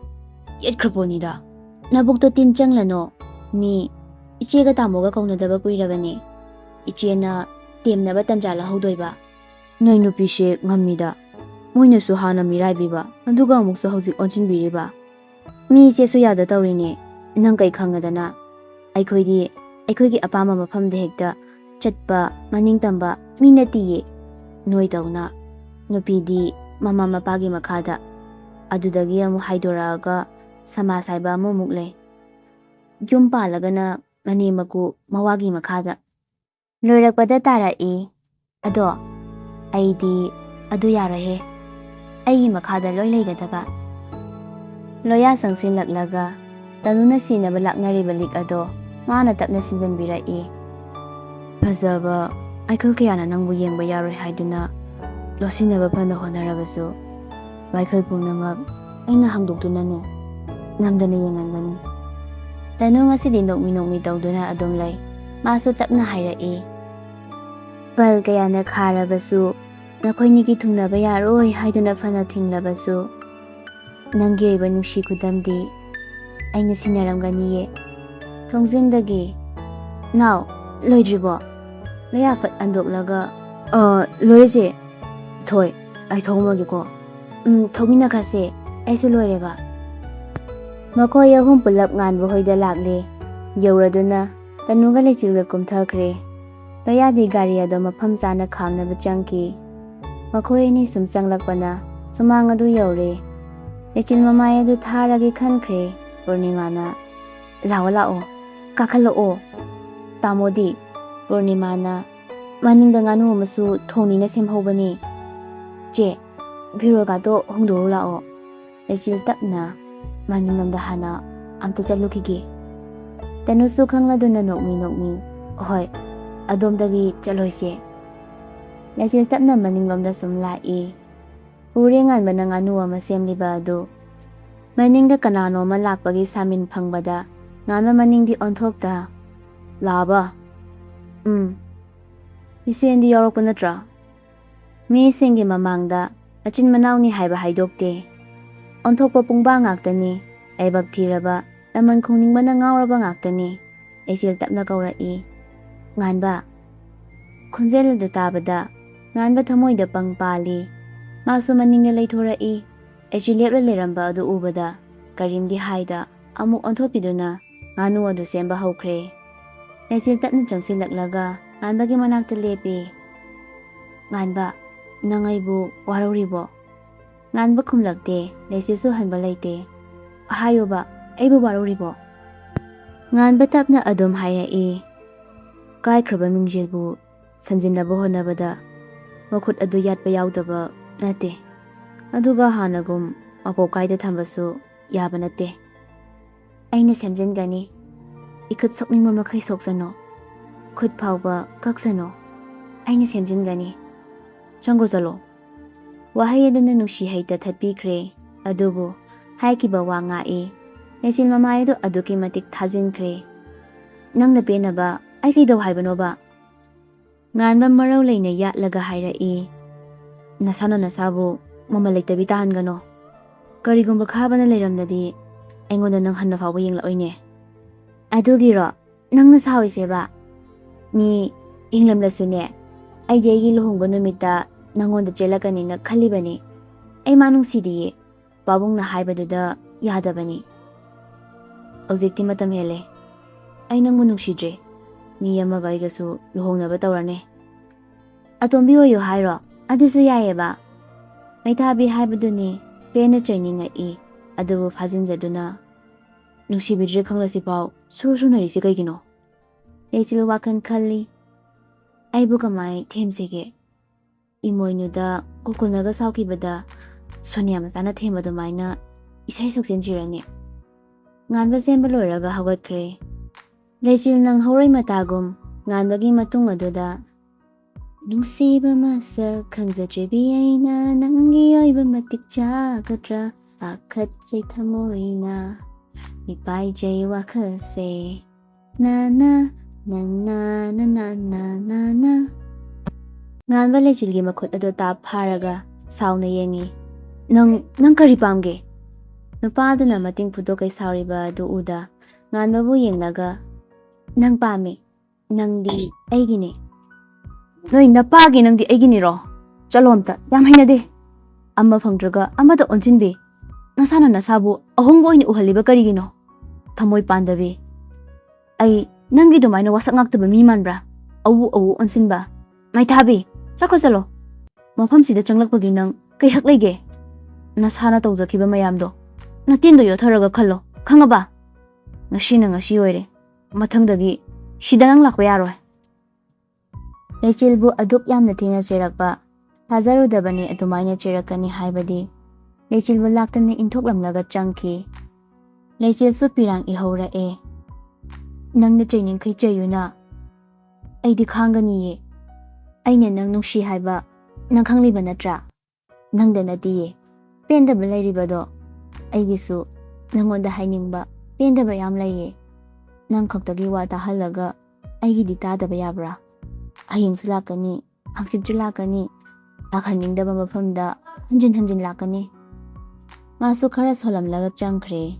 ꯌꯦꯠꯈ꯭ꯔꯄꯣꯠꯅꯤꯗ꯫ ꯅꯕꯨꯛꯇꯣ ꯇꯤꯟ ꯆꯪꯂꯅꯣ꯫ ꯃꯤ ꯏꯆꯦꯒ ꯇꯥꯃꯣꯒ ꯀꯧꯅꯗꯕ ꯀꯨꯏꯔꯕꯅꯦ꯫ ꯏꯆꯦꯅ ꯇꯦꯝꯅꯕ ꯇꯟꯖꯥ ꯂꯧꯍꯧꯗꯣꯏꯕ꯫ ꯅꯣꯏ ꯅꯨꯄꯤꯁꯦ ꯉꯝꯃꯤꯗ꯫ ꯃꯣꯏꯅꯁꯨ ꯍꯥꯟꯅ ꯃꯤꯔꯥꯏꯕꯤꯕ, ꯑꯗꯨꯒ ꯑꯃꯨꯛꯁꯨ ꯍꯧꯖꯤꯛ ꯑꯣꯟꯁꯤꯟꯕꯤꯔꯤꯕ꯫ ꯃꯤ ꯏꯆꯦꯁꯨ ꯌꯥꯗ ꯇꯧꯔꯤꯅꯦ꯫ ꯅꯪ ꯀꯩ ꯈꯪꯉꯗꯅ? ꯑꯩꯈꯣꯏꯗꯤ ꯑꯩꯈꯣꯏꯒꯤ ꯑꯄꯥꯝꯕ ꯃꯐꯝꯗ ꯍꯦꯛꯇ ꯆꯠꯄ, ꯃꯅꯤꯡ ꯇꯝꯕ ꯃꯤ ꯅꯠꯇꯤꯌꯦ꯫ ꯅꯣꯏꯗꯧꯅ ꯅꯨꯄꯤꯗꯤ ꯃꯃꯥ ꯃꯄꯥꯒꯤ ꯃꯈꯥꯗ, ꯑꯗꯨꯗꯒꯤ ꯑꯃꯨꯛ ꯍꯥꯏꯗꯣꯔꯛꯑꯒ ꯁꯃꯥꯖ ꯍꯥꯏꯕ ꯑꯃꯃꯨꯛ ꯂꯩ꯫ ꯌꯨꯝ ꯄꯥꯜꯂꯒꯅ ꯃꯅꯦꯝ ꯃꯀꯨ ꯃꯋꯥꯒꯤ ꯃꯈꯥꯗ꯫ ꯂꯣꯏꯔꯛꯄꯗ ꯇꯥꯔꯛꯏ꯫ ꯑꯗꯣ ꯑꯩꯗꯤ ꯑꯗꯨ ꯌꯥꯔꯣꯏꯍꯦ꯫ ꯑꯩꯒꯤ ꯃꯈꯥꯗ ꯂꯣꯏ ꯂꯩꯒꯗꯕ꯫ ꯂꯣꯌꯥ ꯆꯪꯁꯤꯜꯂꯛꯂꯒ ꯇꯅꯨꯅ ꯁꯤꯅꯕ ꯂꯥꯛꯅꯔꯤꯕ ꯂꯤꯛ ꯑꯗꯣ ꯃꯥꯅ ꯇꯞꯅ ꯁꯤꯟꯖꯟꯕꯤꯔꯛꯏ꯫ ꯐꯖꯕ ꯑꯩꯈꯜ ꯀꯌꯥꯅ ꯅꯪꯕꯨ ꯌꯦꯡꯕ ꯌꯥꯔꯣꯏ ꯍꯥꯏꯗꯨꯅ ꯂꯣꯠꯁꯤꯟꯅꯕ ꯐꯅ ꯍꯣꯠꯅꯔꯕꯁꯨ ꯋꯥꯏꯈꯜ ꯄꯨꯝꯅꯃꯛ ꯑꯩꯅ ꯍꯥꯡꯗꯣꯛꯇꯨꯅꯅꯦ ꯅꯝꯗꯅ ꯌꯦꯡꯍꯟꯒꯅꯤ꯫ ꯇꯅꯨ ꯉꯁꯤꯗꯤ ꯅꯣꯛꯃꯤ ꯅꯣꯛꯃꯤ ꯇꯧꯗꯨꯅ ꯑꯗꯨꯝ ꯂꯩ꯫ ꯃꯥꯁꯨ ꯇꯞꯅ ꯍꯥꯏꯔꯛꯏ꯫ ꯄꯜ ꯀꯌꯥꯅ ꯈꯥꯔꯕꯁꯨ, ꯅꯈꯣꯏꯅꯤꯒꯤ ꯊꯨꯡꯅꯕ ꯌꯥꯔꯣꯏ ꯍꯥꯏꯗꯨꯅ ꯐꯅ ꯊꯤꯡꯂꯕꯁꯨ, ꯅꯪꯒꯤ ꯑꯣꯏꯕ ꯅꯨꯡꯁꯤ ꯈꯨꯗꯝꯗꯤ ꯑꯩꯅ ꯁꯤꯟꯅꯔꯝꯒꯅꯤꯌꯦ ꯊꯣꯡꯖꯤꯟꯗꯒꯤ꯫ ꯅꯥꯎ, ꯂꯣꯏꯗ꯭ꯔꯤꯕꯣ? ꯂꯣꯌꯥ ꯐꯠ ꯍꯟꯗꯣꯛꯂꯒ ꯂꯣꯏꯔꯦ꯫ ꯊꯣꯏ, ꯑꯩ ꯊꯣꯛꯑꯝꯃꯒꯦꯀꯣ꯫ ꯊꯣꯛꯃꯤꯟꯅꯈ꯭ꯔꯁꯦ, ꯑꯩꯁꯨ ꯂꯣꯏꯔꯦꯕ꯫ ꯃꯈꯣꯏ ꯑꯍꯨꯝ ꯄꯨꯂꯞ ꯉꯥꯟꯕ ꯍꯣꯏꯗ ꯂꯥꯛꯂꯦ꯫ ꯌꯧꯔꯗꯨꯅ ꯇꯅꯨꯒ ꯂꯩꯆꯤꯜꯒ ꯀꯨꯝꯊꯈ꯭ꯔꯦ꯫ ꯂꯣꯌꯥꯗꯤ ꯒꯥꯔꯤ ꯑꯗꯣ ꯃꯐꯝ ꯆꯥꯅ ꯈꯥꯝꯅꯕ ꯆꯪꯈꯤ꯫ ꯃꯈꯣꯏ ꯑꯅꯤ ꯁꯨꯝ ꯆꯪꯂꯛꯄꯅ ꯁꯨꯃꯥꯡ ꯑꯗꯨ ꯌꯧꯔꯦ꯫ ꯂꯩꯆꯤꯜ ꯃꯃꯥꯏ ꯑꯗꯨ ꯊꯥꯔꯒꯦ ꯈꯟꯈ꯭ꯔꯦ ꯄꯨꯔꯅꯤꯃꯥꯅ꯫ ꯂꯥꯛꯑꯣ ꯂꯥꯛꯑꯣ, ꯀꯥꯈꯠꯂꯛꯑꯣ꯫ ꯇꯥꯃꯣꯗꯤ? ꯄꯨꯔꯅꯤꯃꯥꯅ ꯃꯅꯤꯡꯗ ꯉꯥꯅꯨ ꯑꯃꯁꯨ ꯊꯣꯡꯅꯤꯅ ꯁꯦꯝꯍꯧꯕꯅꯦ꯫ ꯆꯦ, ꯐꯤꯔꯣꯜꯒꯥꯗꯣ ꯍꯣꯡꯗꯣꯛꯎ ꯂꯥꯛꯑꯣ꯫ ꯂꯩꯆꯤꯜ ꯇꯞꯅ ꯃꯅꯤꯡꯂꯣꯝꯗ ꯍꯥꯟꯅ ꯑꯝꯇ ꯆꯠꯂꯨꯈꯤꯒꯦ꯫ ꯇꯅꯨꯁꯨ ꯈꯪꯂꯗꯨꯅ ꯅꯣꯛꯃꯤ ꯅꯣꯛꯃꯤ ꯍꯣꯏ, ꯑꯗꯣꯝꯗꯒꯤ ꯆꯠꯂꯣꯏꯁꯦ꯫ ꯂꯩꯆꯤꯜ ꯇꯞꯅ ꯃꯅꯤꯡꯂꯣꯝꯗ ꯁꯨꯝ ꯂꯥꯛꯏ꯫ ꯎꯔꯦ ꯉꯥꯟꯕꯅ ꯉꯥꯅꯨ ꯑꯃ ꯁꯦꯝꯂꯤꯕ ꯑꯗꯨ꯫ ꯃꯅꯤꯡꯗ ꯀꯅꯥꯅꯣꯃ ꯂꯥꯛꯄꯒꯤ ꯁꯥꯃꯤꯟ ꯐꯪꯕꯗ ꯉꯥꯟꯕ ꯃꯅꯤꯡꯗꯤ ꯑꯣꯟꯊꯣꯛꯇ ꯂꯥꯛꯑꯕ? ꯏꯆꯦꯟꯗꯤ ꯌꯥꯎꯔꯛꯄ ꯅꯠꯇ꯭ꯔꯥ? ꯃꯤꯁꯤꯡꯒꯤ ꯃꯃꯥꯡꯗ ꯃꯆꯤꯟ ꯃꯅꯥꯎꯅꯤ ꯍꯥꯏꯕ ꯍꯥꯏꯗꯣꯛꯇꯦ꯫ ꯑꯣꯟꯊꯣꯛꯄ ꯄꯨꯡꯕꯥ ꯉꯥꯛꯇꯅꯤ꯫ ꯂꯥꯏꯕꯛ ꯊꯤꯔꯕ, ꯂꯃꯟ ꯈꯨꯝꯅꯤꯡꯕꯅ ꯉꯥꯎꯔꯕ ꯉꯥꯛꯇꯅꯤ꯫ ꯂꯩꯆꯤꯜ ꯇꯞꯅ ꯀꯧꯔꯛꯏ꯫ ꯉꯥꯟꯕ꯫ ꯈꯣꯟꯖꯦꯜ ꯑꯗꯨ ꯇꯥꯕꯗ ꯉꯥꯟꯕ ꯊꯃꯣꯏꯗ ꯄꯪ ꯄꯥꯜꯂꯤ꯫ ꯃꯥꯁꯨ ꯃꯅꯤꯡꯗ ꯂꯩꯊꯣꯔꯛꯏ꯫ ꯂꯩꯆꯤꯜ ꯂꯦꯞꯂ ꯂꯩꯔꯝꯕ ꯑꯗꯨ ꯎꯕꯗ ꯀꯔꯤꯝꯗꯤ ꯍꯥꯏꯗ ꯑꯃꯨꯛ ꯑꯣꯟꯊꯣꯛꯄꯤꯗꯨꯅ ꯉꯥꯅꯨ ꯑꯗꯨ ꯁꯦꯝꯕ ꯍꯧꯈ꯭ꯔꯦ꯫ ꯂꯩꯆꯤꯜ ꯇꯞꯅ ꯆꯪꯁꯤꯜꯂꯛꯂꯒ ꯉꯥꯟꯕꯒꯤ ꯃꯅꯥꯛꯇ ꯂꯦꯞꯄꯤ꯫ ꯉꯥꯟꯕ, ꯅꯪ ꯑꯩꯕꯨ ꯋꯥꯔꯧꯔꯤꯕꯣ? ꯉꯥꯟꯕ ꯈꯨꯝꯂꯛꯇꯦ꯫ ꯂꯩꯆꯤꯜꯁꯨ ꯍꯟꯕ ꯂꯩꯇꯦ꯫ ꯍꯥꯏꯌꯨꯕ, ꯑꯩꯕꯨ ꯋꯥꯔꯧꯔꯤꯕꯣ? ꯉꯥꯟꯕ ꯇꯞꯅ ꯑꯗꯨꯝ ꯍꯥꯏꯔꯛꯏ꯫ ꯀꯥꯏꯈ꯭ꯔꯕ ꯃꯤꯡꯖꯦꯜꯕꯨ ꯁꯝꯖꯤꯟꯅꯕ ꯍꯣꯠꯅꯕꯗ ꯃꯈꯨꯠ ꯑꯗꯨ ꯌꯥꯠꯄ ꯌꯥꯎꯗꯕ ꯅꯠꯇꯦ꯫ ꯑꯗꯨꯒ ꯍꯥꯟꯅꯒꯨꯝ ꯃꯄꯣꯞ ꯀꯥꯏꯗ ꯊꯝꯕꯁꯨ ꯌꯥꯕ ꯅꯠꯇꯦ꯫ ꯑꯩꯅ ꯁꯦꯝꯖꯤꯟꯒꯅꯤ꯫ ꯏꯈꯨꯠ ꯁꯣꯛꯅꯤꯡꯕ ꯃꯈꯩ ꯁꯣꯛꯁꯅꯨ꯫ ꯈꯨꯠ ꯐꯥꯎꯕ ꯀꯛꯁꯅꯨ꯫ ꯑꯩꯅ ꯁꯦꯝꯖꯤꯟꯒꯅꯤ꯫ ꯆꯪꯒ꯭ꯔꯣ ꯆꯠꯂꯣ꯫ ꯋꯥꯍꯩ ꯑꯗꯨꯅ ꯅꯨꯡꯁꯤ ꯍꯩꯇ ꯊꯠꯄꯤꯈ꯭ꯔꯦ꯫ ꯑꯗꯨꯕꯨ ꯍꯥꯏꯈꯤꯕ ꯋꯥ ꯉꯥꯛꯏ꯫ ꯂꯩꯆꯤꯜ ꯃꯃꯥꯏ ꯑꯗꯨ ꯑꯗꯨꯛꯀꯤ ꯃꯇꯤꯛ ꯊꯥꯖꯤꯟꯈ꯭ꯔꯦ꯫ ꯅꯪꯅ ꯄꯦꯟꯅꯕ ꯑꯩ ꯀꯩꯗꯧ ꯍꯥꯏꯕꯅꯣꯕ? ꯉꯥꯟꯕ ꯃꯔꯧ ꯂꯩꯅ ꯌꯥꯠꯂꯒ ꯍꯥꯏꯔꯛꯏ꯫ ꯅꯁꯥꯅ ꯅꯁꯥꯕꯨ ꯃꯃꯜ ꯂꯩꯇꯕꯤ ꯇꯥꯍꯟꯒꯅꯣ꯫ ꯀꯔꯤꯒꯨꯝꯕ ꯈꯥꯕꯅ ꯂꯩꯔꯝꯂꯗꯤ ꯑꯩꯉꯣꯟꯗ ꯅꯪ ꯍꯟꯅ ꯐꯥꯎꯕ ꯌꯦꯡꯂꯛꯑꯣꯏꯅꯦ꯫ ꯑꯗꯨꯒꯤꯔꯣ ꯅꯪꯅ ꯁꯥꯎꯔꯤꯁꯦꯕ? ꯃꯤ ꯍꯤꯡꯂꯝꯂꯁꯨꯅꯦ, ꯑꯩꯗꯤ ꯑꯩꯒꯤ ꯂꯨꯍꯣꯡꯕ ꯅꯨꯃꯤꯠꯇ ꯅꯪꯉꯣꯟꯗ ꯆꯦꯜꯂꯛꯀꯅꯤꯅ ꯈꯜꯂꯤꯕꯅꯤ꯫ ꯑꯩ ꯃꯥ ꯅꯨꯡꯁꯤꯗꯤꯌꯦ꯫ ꯄꯥꯕꯨꯡꯅ ꯍꯥꯏꯕꯗꯨꯗ ꯌꯥꯗꯕꯅꯤ꯫ ꯍꯧꯖꯤꯛꯇꯤ ꯃꯇꯝ ꯍꯦꯜꯂꯦ꯫ ꯑꯩ ꯅꯪꯕꯨ ꯅꯨꯡꯁꯤꯗ꯭ꯔꯦ꯫ ꯃꯤ ꯑꯃꯒ ꯑꯩꯒꯁꯨ ꯂꯨꯍꯣꯡꯅꯕ ꯇꯧꯔꯅꯤ꯫ ꯑꯇꯣꯝꯕꯤ ꯑꯣꯏꯌꯨ ꯍꯥꯏꯔꯣ? ꯑꯗꯨꯁꯨ ꯌꯥꯏꯌꯦꯕ꯫ ꯃꯩꯊꯥꯕꯤ ꯍꯥꯏꯕꯗꯨꯅꯤ꯫ ꯄꯦꯟꯅ ꯆꯩꯅꯤꯡꯉꯛꯏ꯫ ꯑꯗꯨꯕꯨ ꯐꯥꯖꯤꯟꯖꯗꯨꯅ ꯅꯨꯡꯁꯤꯕꯤꯗ꯭ꯔꯦ ꯈꯪꯂꯁꯤꯐꯥꯎ ꯁꯨꯔ ꯁꯨꯅꯔꯤꯁꯤ ꯀꯩꯒꯤꯅꯣ? ꯂꯩꯆꯤꯜ ꯋꯥꯈꯜ ꯈꯜꯂꯤ꯫ ꯑꯩꯕꯨ ꯀꯃꯥꯏ ꯊꯦꯝꯁꯤꯒꯦ? ꯏꯃꯣꯏꯅꯨꯗ ꯒꯣꯀꯨꯜꯅꯒ ꯁꯥꯎꯈꯤꯕꯗ ꯁꯣꯅꯤꯌꯥ ꯃꯆꯥꯅ ꯊꯦꯝꯕ ꯑꯗꯨꯃꯥꯏꯅ ꯏꯁꯩ ꯁꯛꯆꯤꯟꯁꯤꯔꯅꯤ꯫ ꯉꯥꯟꯕ ꯁꯦꯝꯕ ꯂꯣꯏꯔꯒ ꯍꯧꯒꯠꯈ꯭ꯔꯦ꯫ ꯂꯩꯆꯤꯜ ꯅꯪꯍꯧꯔꯣꯏ ꯃꯇꯥꯒꯨꯝ ꯉꯥꯟꯕꯒꯤ ꯃꯇꯨꯡ ꯑꯗꯨꯗ ꯅꯨꯡꯁꯤꯕ ꯃꯁꯛ ꯈꯪꯖꯗ꯭ꯔꯤꯕꯤ ꯑꯩꯅ ꯅꯪꯒꯤ ꯑꯣꯏꯕ ꯃꯇꯤꯛ ꯆꯥꯒꯗ꯭ꯔꯥ ꯄꯥꯈꯠꯆꯩ ꯊꯃꯣꯏꯅ꯫ ꯏꯄꯥꯏꯖꯩ ꯋꯥꯈꯜꯁꯦ ꯅꯥ ꯅꯥ ꯅꯥ ꯅꯥ ꯅꯥ ꯅꯥ ꯅꯥ ꯅꯥ ꯅꯥ. ꯉꯥꯟꯕ ꯂꯩꯆꯤꯜꯒꯤ ꯃꯈꯨꯠ ꯑꯗꯨ ꯇꯥꯞ ꯐꯥꯔꯒ ꯁꯥꯎꯅ ꯌꯦꯡꯉꯤ. ꯅꯪ ꯀꯔꯤ ꯄꯥꯝꯒꯦ? ꯅꯨꯄꯥꯗꯨꯅ ꯃꯇꯤꯡ ꯐꯨꯗꯣꯛꯀꯩ ꯁꯥꯎꯔꯤꯕ ꯑꯗꯨ ꯎꯗ ꯉꯥꯟꯕꯕꯨ ꯌꯦꯡꯂꯒ, ꯅꯪ ꯄꯥꯝꯃꯤ, ꯅꯪꯗꯤ ꯑꯩꯒꯤꯅꯦ. ꯅꯣꯏ ꯅꯄꯥꯒꯤ ꯅꯪꯗꯤ ꯑꯩꯒꯤꯅꯤꯔꯣ? ꯆꯠꯂꯣ ꯑꯝꯇ, ꯌꯥꯝ ꯍꯩꯅꯗꯦ. ꯑꯃ ꯐꯪꯗ꯭ꯔꯒ ꯑꯃꯗ ꯑꯣꯟꯁꯤꯟꯕꯤ. ꯅꯁꯥꯅ ꯅꯁꯥꯕꯨ ꯑꯍꯣꯡꯕ ꯑꯣꯏꯅ ꯎꯍꯜꯂꯤꯕ ꯀꯔꯤꯒꯤꯅꯣ? ꯊꯃꯣꯏ ꯄꯥꯟꯗꯕꯤ. ꯑꯩ ꯅꯪꯒꯤ ꯑꯗꯨꯃꯥꯏꯅ ꯋꯥꯁꯛ ꯉꯥꯛꯇꯕ ꯃꯤ ꯃꯥꯟꯕ꯭ꯔꯥ? ꯑꯎ ꯑꯣꯟꯁꯤꯟꯕ. ꯃꯩꯊꯥꯕꯤ, ꯆꯠꯂꯣ. ꯃꯐꯝꯁꯤꯗ ꯆꯪꯂꯛꯄꯒꯤ ꯅꯪ ꯀꯩ ꯍꯛ ꯂꯩꯒꯦ? ꯅꯁꯥꯅ ꯇꯧꯖꯈꯤꯕ ꯃꯌꯥꯝꯗꯣ ꯅꯇꯤꯟꯗꯣ ꯌꯣꯠꯊꯔꯒ ꯈꯜꯂꯣ, ꯈꯪꯉꯕ? ꯉꯁꯤꯅ ꯉꯁꯤ ꯑꯣꯏꯔꯦ. ꯃꯊꯪꯗꯒꯤ ꯁꯤꯗ ꯅꯪ ꯂꯥꯛꯄ ꯌꯥꯔꯣꯏ. ꯂꯩꯆꯤꯜꯕꯨ ꯑꯗꯨꯛ ꯌꯥꯝꯅ ꯊꯤꯅ ꯆꯩꯔꯛꯄ ꯊꯥꯖꯔꯨꯗꯕꯅꯤ. ꯑꯗꯨꯃꯥꯏꯅ ꯆꯩꯔꯛꯀꯅꯤ ꯍꯥꯏꯕꯗꯤ. ꯂꯩꯆꯤꯜꯕꯨ ꯂꯥꯛꯇꯅ ꯏꯟꯊꯣꯛꯂꯝꯂꯒ ꯆꯪꯈꯤ. ꯂꯩꯆꯤꯜꯁꯨ ꯄꯤꯔꯥꯡ ꯏꯍꯧꯔꯛꯑꯦ. ꯅꯪꯅ ꯆꯩꯅꯤꯡꯈꯩ ꯆꯩꯌꯨꯅ, ꯑꯩꯗꯤ ꯈꯥꯡꯒꯅꯤꯌꯦ. ꯑꯩꯅ ꯅꯪ ꯅꯨꯡꯁꯤ ꯍꯥꯏꯕ ꯅꯪ ꯈꯪꯂꯤꯕ ꯅꯠꯇ꯭ꯔꯥ? ꯅꯪꯗ ꯅꯠꯇꯤꯌꯦ. ꯄꯦꯟꯗꯕ ꯂꯩꯔꯤꯕꯗꯣ ꯑꯩꯒꯤꯁꯨ ꯅꯪꯉꯣꯟꯗ ꯍꯥꯏꯅꯤꯡꯕ ꯄꯦꯟꯗꯕ ꯌꯥꯝ ꯂꯩꯌꯦ. ꯅꯪ ꯈꯛꯇꯒꯤ ꯋꯥ ꯇꯥꯍꯜꯂꯒ ꯑꯩꯒꯤꯗꯤ ꯇꯥꯗꯕ ꯌꯥꯕ꯭ꯔꯥ? ꯍꯌꯦꯡꯁꯨ ꯂꯥꯛꯀꯅꯤ, ꯍꯪꯆꯤꯠꯁꯨ ꯂꯥꯛꯀꯅꯤ. ꯂꯥꯛꯍꯟꯅꯤꯡꯗꯕ ꯃꯐꯝꯗ ꯍꯟꯖꯤꯟ ꯂꯥꯛꯀꯅꯤ. ꯃꯥꯁꯨ ꯈꯔ ꯁꯣꯜꯂꯝꯂꯒ ꯆꯪꯈ꯭ꯔꯦ.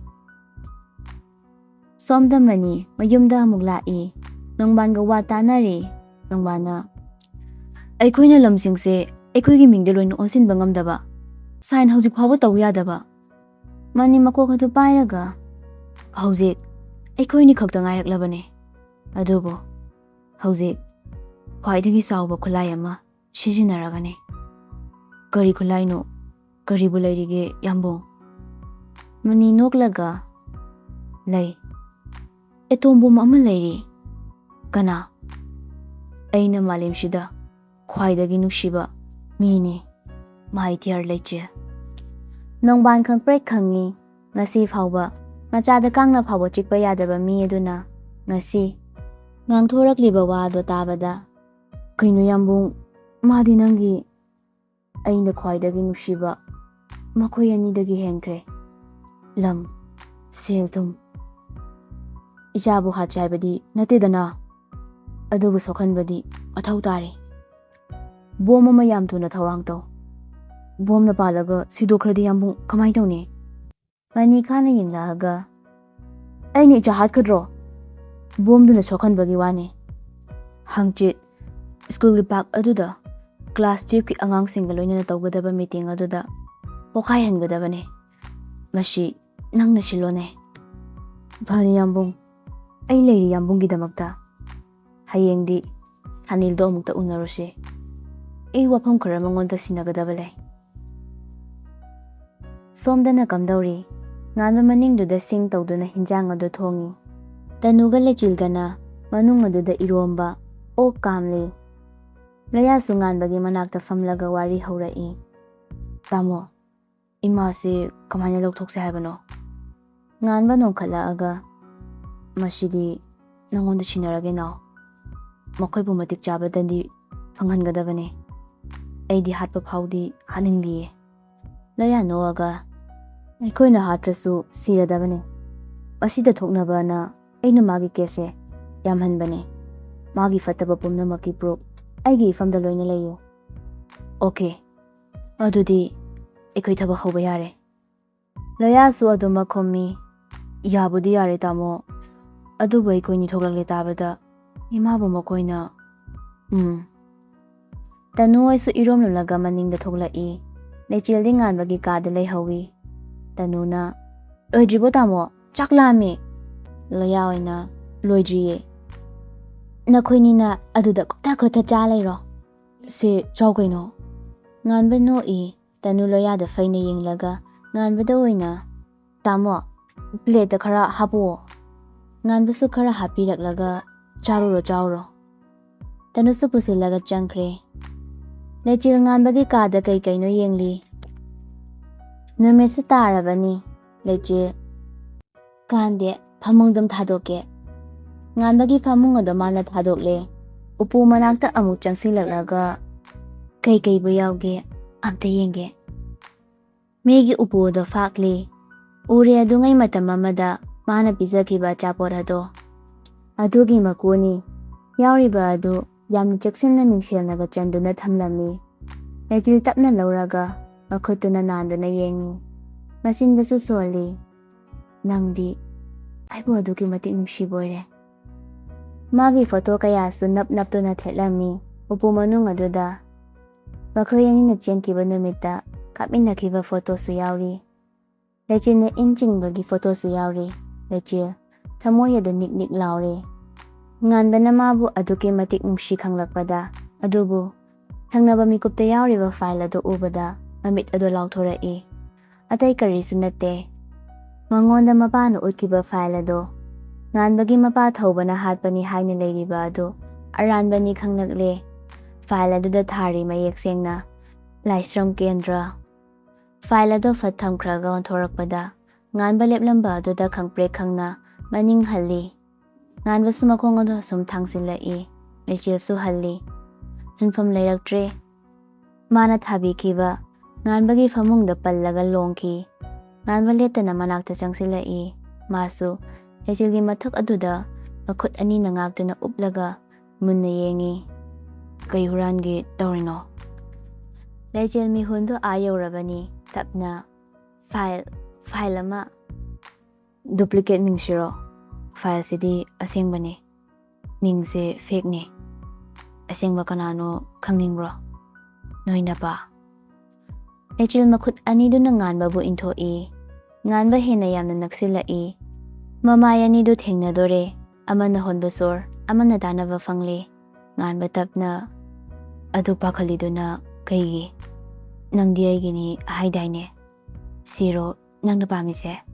ꯁꯣꯝꯗ ꯃꯅꯤ ꯃꯌꯨꯝꯗ ꯑꯃꯨꯛ ꯂꯥꯛꯏ. ꯅꯣꯡꯕꯥꯟꯒ ꯋꯥ ꯇꯥꯅꯔꯤ. ꯅꯣꯡꯕꯥꯟꯅ, ꯑꯩꯈꯣꯏꯅ ꯂꯝꯁꯤꯡꯁꯦ ꯑꯩꯈꯣꯏꯒꯤ ꯃꯤꯡꯗ ꯂꯣꯏꯅ ꯑꯣꯟꯁꯤꯟꯕ ꯉꯝꯗꯕ, ꯁꯥꯏꯟ ꯍꯧꯖꯤꯛ ꯐꯥꯎꯕ ꯇꯧ ꯌꯥꯗꯕ. ꯃꯅꯤ ꯃꯀꯣꯛ ꯑꯗꯨ ꯄꯥꯏꯔꯒ, ꯍꯧꯖꯤꯛ ꯑꯩꯈꯣꯏꯅꯤ ꯈꯛꯇ ꯉꯥꯏꯔꯛꯂꯕꯅꯦ. ꯑꯗꯨꯕꯨ ꯍꯧꯖꯤꯛ ꯈ꯭ꯋꯥꯏꯗꯒꯤ ꯆꯥꯎꯕ ꯈꯨꯠꯂꯥꯏ ꯑꯃ ꯁꯤꯖꯤꯟꯅꯔꯒꯅꯤ. ꯀꯔꯤ ꯈꯨꯠꯂꯥꯏꯅꯣ? ꯀꯔꯤꯕꯨ ꯂꯩꯔꯤꯒꯦ ꯌꯥꯝꯕꯨꯡ? ꯃꯅꯤ ꯅꯣꯛꯂꯒ, ꯂꯩ. ꯑꯦꯇꯣꯝ ꯕꯣꯝ ꯑꯃ ꯂꯩꯔꯤ. ꯀꯅꯥ? ꯑꯩꯅ ꯃꯥꯂꯦꯝꯁꯤꯗ ꯈ꯭ꯋꯥꯏꯗꯒꯤ ꯅꯨꯡꯁꯤꯕ ꯃꯤꯅꯤ, ꯃꯥꯏꯇꯤꯌꯔ ꯂꯩꯆꯤꯜ. ꯅꯣꯡꯕꯥꯟ ꯈꯪꯄ꯭ꯔꯦꯛ ꯈꯪꯉꯤ. ꯉꯁꯤ ꯐꯥꯎꯕ ꯃꯆꯥꯗ ꯀꯥꯡꯅ ꯐꯥꯎꯕ ꯆꯤꯛꯄ ꯌꯥꯗꯕ ꯃꯤ ꯑꯗꯨꯅ ꯉꯁꯤ ꯉꯥꯡꯊꯣꯔꯛꯂꯤꯕ ꯋꯥꯗꯣ ꯇꯥꯕꯗ, ꯀꯩꯅꯣ ꯌꯥꯝꯕꯨꯡ, ꯃꯥꯗꯤ ꯅꯪꯒꯤ, ꯑꯩꯅ ꯈ꯭ꯋꯥꯏꯗꯒꯤ ꯅꯨꯡꯁꯤꯕ ꯃꯈꯣꯏ ꯑꯅꯤꯗꯒꯤ ꯍꯦꯟꯈ꯭ꯔꯦ. ꯂꯝ, ꯁꯦꯜ ꯊꯨꯝ. ꯏꯆꯥꯕꯨ ꯍꯥꯠꯁꯦ ꯍꯥꯏꯕꯗꯤ ꯅꯠꯇꯦꯗꯅ, ꯑꯗꯨꯕꯨ ꯁꯣꯛꯍꯟꯕꯗꯤ ꯃꯊꯧ ꯇꯥꯔꯦ. ꯕꯣꯝ ꯑꯃ ꯌꯥꯝ ꯊꯨꯅ ꯊꯧꯔꯥꯡ ꯇꯧ. ꯕꯣꯝꯅ ꯄꯥꯜꯂꯒ ꯁꯤꯗꯣꯛꯈ꯭ꯔꯗꯤ ꯌꯥꯝꯕꯨꯡ ꯀꯃꯥꯏ ꯇꯧꯅꯤ? ꯃꯅꯤ ꯈꯥꯅ ꯌꯦꯡꯂꯛꯑꯒ, ꯑꯩꯅ ꯏꯆꯥ ꯍꯥꯠꯀꯗ꯭ꯔꯣ? ꯕꯣꯝꯗꯨꯅ ꯁꯣꯛꯍꯟꯕꯒꯤ ꯋꯥꯅꯤ. ꯍꯪꯆꯤꯠ ꯁ꯭ꯀꯨꯜꯒꯤ ꯄꯥꯔꯛ ꯑꯗꯨꯗ ꯀ꯭ꯂꯥꯁ 12ꯀꯤ ꯑꯉꯥꯡꯁꯤꯡꯒ ꯂꯣꯏꯅꯅ ꯇꯧꯒꯗꯕ ꯃꯤꯇꯤꯡ ꯑꯗꯨꯗ ꯄꯣꯈꯥꯏꯍꯟꯒꯗꯕꯅꯦ. ꯃꯁꯤ ꯅꯪꯅ ꯁꯤꯜꯂꯣꯅꯦ. ꯐꯅꯤ ꯌꯥꯝꯕꯨꯡ, ꯑꯩ ꯂꯩꯔꯤ ꯌꯥꯝꯕꯨꯡꯒꯤꯗꯃꯛꯇ. ꯍꯌꯦꯡꯗꯤ ꯑꯅꯤꯜꯗꯣ ꯑꯃꯨꯛꯇ ꯎꯅꯔꯨꯁꯤ. ꯑꯩ ꯋꯥꯐꯝ ꯈꯔ ꯃꯉꯣꯟꯗ ꯁꯤꯟꯅꯒꯗꯕ ꯂꯩ. ꯁꯣꯝꯗꯅ ꯀꯝꯗꯧꯔꯤ? ꯉꯥꯟꯕ ꯃꯅꯤꯡꯗꯨꯗ ꯁꯤꯡ ꯇꯧꯗꯨꯅ ꯍꯤꯟꯖꯥꯡ ꯑꯗꯨ ꯊꯣꯡꯉꯤ. ꯇꯅꯨꯒ ꯂꯩꯆꯤꯜꯒꯅ ꯃꯅꯨꯡ ꯑꯗꯨꯗ ꯏꯔꯣꯝꯕ ꯑꯣꯛ ꯀꯥꯝꯂꯤ. ꯂꯣꯌꯥꯁꯨ ꯉꯥꯟꯕꯒꯤ ꯃꯅꯥꯛꯇ ꯐꯝꯂꯒ ꯋꯥꯔꯤ ꯍꯧꯔꯛꯏ. ꯇꯥꯃꯣ, ꯏꯃꯥꯁꯤ ꯀꯃꯥꯏꯅ ꯂꯧꯊꯣꯛꯁꯦ ꯍꯥꯏꯕꯅꯣ? ꯉꯥꯟꯕ ꯅꯣꯡꯈꯠꯂꯛꯑꯒ, ꯃꯁꯤꯗꯤ ꯅꯪꯉꯣꯟꯗ ꯁꯤꯟꯅꯔꯒꯦ ꯅꯥꯎ. ꯃꯈꯣꯏꯕꯨ ꯃꯇꯤꯛ ꯆꯥꯕ ꯗꯟꯗꯤ ꯐꯪꯍꯟꯒꯗꯕꯅꯦ. ꯑꯩꯗꯤ ꯍꯥꯠꯄ ꯐꯥꯎꯗꯤ ꯍꯥꯠꯅꯤꯡꯂꯤꯌꯦ. ꯂꯣꯌꯥ ꯅꯣꯛꯑꯒ, ꯑꯩꯈꯣꯏꯅ ꯍꯥꯠꯇ꯭ꯔꯁꯨ ꯁꯤꯔꯗꯕꯅꯦ. ꯑꯁꯤꯗ ꯊꯣꯛꯅꯕꯅ ꯑꯩꯅ ꯃꯥꯒꯤ ꯀꯦꯁꯁꯦ ꯌꯥꯝꯍꯟꯕꯅꯦ. ꯃꯥꯒꯤ ꯐꯠꯇꯕ ꯄꯨꯝꯅꯃꯛꯀꯤ ꯄ꯭ꯔꯨꯞ ꯑꯩꯒꯤ ꯏꯐꯝꯗ ꯂꯣꯏꯅ ꯂꯩꯌꯦ. ꯑꯣꯀꯦ, ꯑꯗꯨꯗꯤ ꯑꯩꯈꯣꯏ ꯊꯕꯛ ꯍꯧꯕ ꯌꯥꯔꯦ. ꯂꯣꯌꯥꯁꯨ ꯑꯗꯨꯃꯛ ꯈꯨꯝꯃꯤ. ꯌꯥꯕꯨꯗꯤ ꯌꯥꯔꯦ ꯇꯥꯃꯣ. ꯑꯗꯨꯕꯨ ꯑꯩꯈꯣꯏꯅꯤ ꯊꯣꯛꯂꯛꯂꯦ ꯇꯥꯕꯗ ꯏꯃꯥꯕꯨ ꯃꯈꯣꯏꯅ. ꯇꯅꯨ ꯍꯣꯏꯁꯨ ꯏꯔꯣꯝꯂꯝꯂꯒ ꯃꯅꯤꯡꯗ ꯊꯣꯛꯂꯛꯏ. ꯂꯩꯆꯤꯜꯗꯤ ꯉꯥꯟꯕꯒꯤ ꯀꯥꯗ ꯂꯩꯍꯧꯏ. ꯇꯅꯨꯅ, ꯂꯣꯏꯗ꯭ꯔꯤꯕꯣ ꯇꯥꯃꯣ? ꯆꯥꯛ ꯂꯥꯝꯃꯦ. ꯂꯣꯌꯥ ꯑꯣꯏꯅ, ꯂꯣꯏꯗ꯭ꯔꯤꯌꯦ. ꯅꯈꯣꯏꯅꯤꯅ ꯑꯗꯨꯗ ꯈꯣꯠꯊ ꯆꯥ ꯂꯩꯔꯣ. ꯁꯦ ꯆꯥꯎ ꯀꯩꯅꯣ. ꯉꯥꯟꯕ ꯅꯣꯛꯏ. ꯇꯅꯨ ꯂꯣꯌꯥꯗ ꯐꯩꯅ ꯌꯦꯡꯂꯒ ꯉꯥꯟꯕꯗ ꯑꯣꯏꯅ, ꯇꯥꯃꯣ, ꯄ꯭ꯂꯦꯠꯇ ꯈꯔ ꯍꯥꯞꯄꯛꯑꯣ. ꯉꯥꯟꯕꯁꯨ ꯈꯔ ꯍꯥꯞꯄꯤꯔꯛꯂꯒ, ꯆꯥꯔꯨꯔꯣ. ꯇꯅꯨꯁꯨ ꯄꯨꯁꯤꯜꯂꯒ ꯆꯪꯈ꯭ꯔꯦ. ꯂꯩꯆꯤꯜ ꯉꯥꯟꯕꯒꯤ ꯀꯥꯗ ꯀꯩꯅꯣ ꯌꯦꯡꯂꯤ. ꯅꯨꯃꯤꯠꯁꯨ ꯇꯥꯔꯕꯅꯤ. ꯂꯩꯆꯤꯜ, ꯀꯥꯟꯗꯦ, ꯐꯃꯨꯡꯗꯨꯝ ꯊꯥꯗꯣꯛꯀꯦ. ꯉꯥꯟꯕꯒꯤ ꯐꯃꯨꯡ ꯑꯗꯨ ꯃꯥꯅ ꯊꯥꯗꯣꯛꯂꯦ. ꯎꯄꯨ ꯃꯅꯥꯛꯇ ꯑꯃꯨꯛ ꯆꯪꯁꯤꯜꯂꯛꯂꯒ, ꯀꯩꯕꯨ ꯌꯥꯎꯒꯦ ꯑꯝꯇ ꯌꯦꯡꯒꯦ. ꯃꯤꯒꯤ ꯎꯄꯨ ꯑꯗꯨ ꯐꯥꯛꯂꯤ. ꯎꯔꯦ ꯑꯗꯨꯉꯩ ꯃꯇꯝ ꯑꯃꯗ ꯃꯥꯅ ꯄꯤꯖꯈꯤꯕ ꯑꯆꯥꯄꯣꯠ ꯑꯗꯣ ꯑꯗꯨꯒꯤ ꯃꯀꯨꯅꯤ꯫ ꯌꯥꯎꯔꯤꯕ ꯑꯗꯨ ꯌꯥꯝꯅ ꯆꯦꯛꯁꯤꯟꯅ ꯃꯤꯡꯁꯦꯜꯅꯒ ꯆꯟꯗꯨꯅ ꯊꯝꯂꯝꯃꯤ꯫ ꯂꯩꯆꯤꯜ ꯇꯞꯅ ꯂꯧꯔꯒ ꯃꯈꯨꯠꯇꯨꯅ ꯅꯥꯟꯗꯨꯅ ꯌꯦꯡꯉꯤ꯫ ꯃꯆꯤꯟꯗꯁꯨ ꯁꯣꯜꯂꯤ, "ꯅꯪꯗꯤ ꯑꯩꯕꯨ ꯑꯗꯨꯛꯀꯤ ꯃꯇꯤꯛ ꯅꯨꯡꯁꯤꯕꯣꯏꯔꯦ"꯫ ꯃꯥꯒꯤ ꯐꯣꯇꯣ ꯀꯌꯥꯁꯨ ꯅꯞ ꯅꯞꯇꯨꯅ ꯊꯦꯠꯂꯝꯃꯤ ꯎꯄꯨ ꯃꯅꯨꯡ ꯑꯗꯨꯗ꯫ ꯃꯈꯣꯏ ꯑꯅꯤꯅ ꯆꯦꯟꯈꯤꯕ ꯅꯨꯃꯤꯠꯇ ꯀꯥꯞꯃꯤꯟꯅꯈꯤꯕ ꯐꯣꯇꯣꯁꯨ ꯌꯥꯎꯔꯤ꯫ ꯂꯩꯆꯤꯜꯅ ꯏꯪ ꯆꯤꯡꯕꯒꯤ ꯐꯣꯇꯣꯁꯨ ꯌꯥꯎꯔꯤ꯫ ꯂꯩꯆꯤꯜ ꯊꯃꯣꯏ ꯑꯗꯨ ꯅꯤꯛ ꯅꯤꯛ ꯂꯥꯎꯔꯦ꯫ ꯉꯥꯟꯕꯅ ꯃꯥꯕꯨ ꯑꯗꯨꯛꯀꯤ ꯃꯇꯤꯛ ꯅꯨꯡꯁꯤ ꯈꯪꯂꯛꯄꯗ, ꯑꯗꯨꯕꯨ ꯊꯪꯅꯕ ꯃꯤꯀꯨꯞꯇ ꯌꯥꯎꯔꯤꯕ ꯐꯥꯏꯜ ꯑꯗꯨ ꯎꯕꯗ ꯃꯃꯤꯠ ꯑꯗꯨ ꯂꯥꯎꯊꯣꯔꯛꯏ꯫ ꯑꯇꯩ ꯀꯔꯤꯁꯨ ꯅꯠꯇꯦ, ꯃꯉꯣꯟꯗ ꯃꯄꯥꯅ ꯎꯠꯈꯤꯕ ꯐꯥꯏꯜ ꯑꯗꯣ ꯉꯥꯟꯕꯒꯤ ꯃꯄꯥ ꯊꯧꯕꯅ ꯍꯥꯠꯄꯅꯤ ꯍꯥꯏꯅ ꯂꯩꯔꯤꯕ ꯑꯗꯨ ꯑꯔꯥꯟꯕꯅꯤ ꯈꯪꯂꯛꯂꯦ꯫ ꯐꯥꯏꯜ ꯑꯗꯨꯗ ꯊꯥꯔꯤ ꯃꯌꯦꯛ ꯁꯦꯡꯅ, "ꯂꯥꯏꯁ꯭ꯔꯝ ꯀꯦꯟꯗ꯭ꯔ"꯫ ꯐꯥꯏꯜ ꯑꯗꯣ ꯐꯠ ꯊꯝꯈ꯭ꯔꯒ ꯑꯣꯟꯊꯣꯔꯛꯄꯗ ꯉꯥꯟꯕ ꯂꯦꯞꯂꯝꯕ ꯑꯗꯨꯗ ꯈꯪꯄ꯭ꯔꯦꯛ ꯈꯪꯅ ꯃꯅꯤꯡ ꯍꯜꯂꯤ꯫ ꯉꯥꯟꯕꯁꯨ ꯃꯈꯣꯡ ꯑꯗꯨ ꯑꯁꯨꯝ ꯊꯥꯡꯖꯤꯜꯂꯛꯏ꯫ ꯂꯩꯆꯤꯜꯁꯨ ꯍꯜꯂꯤ꯫ ꯍꯟꯐꯝ ꯂꯩꯔꯛꯇ꯭ꯔꯦ꯫ ꯃꯥꯅ ꯊꯥꯕꯤꯈꯤꯕ ꯉꯥꯟꯕꯒꯤ ꯐꯃꯨꯡꯗ ꯄꯜꯂꯒ ꯂꯣꯡꯈꯤ꯫ ꯉꯥꯟꯕ ꯂꯦꯞꯇꯅ ꯃꯅꯥꯛꯇ ꯆꯪꯁꯤꯜꯂꯛꯏ꯫ ꯃꯥꯁꯨ ꯂꯩꯆꯤꯜꯒꯤ ꯃꯊꯛ ꯑꯗꯨꯗ ꯃꯈꯨꯠ ꯑꯅꯤꯅ ꯉꯥꯛꯇꯨꯅ ꯎꯞꯂꯒ ꯃꯨꯟꯅ ꯌꯦꯡꯉꯤ꯫ "ꯀꯩ ꯍꯨꯔꯥꯟꯒꯦ ꯇꯧꯔꯤꯅꯣ"꯫ ꯂꯩꯆꯤꯜ ꯃꯤꯍꯨꯟꯗꯨ ꯑꯥ ꯌꯧꯔꯕꯅꯤ꯫ ꯇꯞꯅ, "ꯐꯥꯏꯜ ꯑꯃ ꯗꯨꯄ꯭ꯂꯤꯀꯦꯠ ꯃꯤꯡꯁꯤꯔꯣ? ꯐꯥꯏꯜꯁꯤꯗꯤ ꯑꯁꯦꯡꯕꯅꯤ, ꯃꯤꯡꯁꯦ ꯐꯦꯛꯅꯤ꯫ ꯑꯁꯦꯡꯕ ꯀꯅꯥꯅꯣ ꯈꯪꯅꯤꯡꯕ꯭ꯔꯣ? ꯅꯣꯏ ꯅꯄꯥ"꯫ ꯂꯩꯆꯤꯜ ꯃꯈꯨꯠ ꯑꯅꯤꯗꯨꯅ ꯉꯥꯟꯕꯕꯨ ꯏꯟꯊꯣꯛꯏ꯫ ꯉꯥꯟꯕ ꯍꯦꯟꯅ ꯌꯥꯝꯅ ꯅꯛꯁꯤꯜꯂꯛꯏ꯫ ꯃꯃꯥꯏ ꯑꯅꯤꯗꯨ ꯊꯦꯡꯅꯗꯣꯔꯦ꯫ ꯑꯃꯅ ꯍꯣꯟꯕ ꯁꯣꯔ, ꯑꯃꯅ ꯇꯥꯅꯕ ꯐꯪꯂꯦ꯫ ꯉꯥꯟꯕ ꯇꯞꯅ, "ꯑꯗꯨ ꯄꯥꯈꯠꯂꯤꯗꯨꯅ ꯀꯩꯒꯤ? ꯅꯪꯗꯤ ꯑꯩꯒꯤꯅꯤ ꯍꯥꯏꯗꯥꯏꯅꯦ? ꯁꯤꯔꯣ ꯅꯪꯅ ꯄꯥꯝꯃꯤꯁꯦ"꯫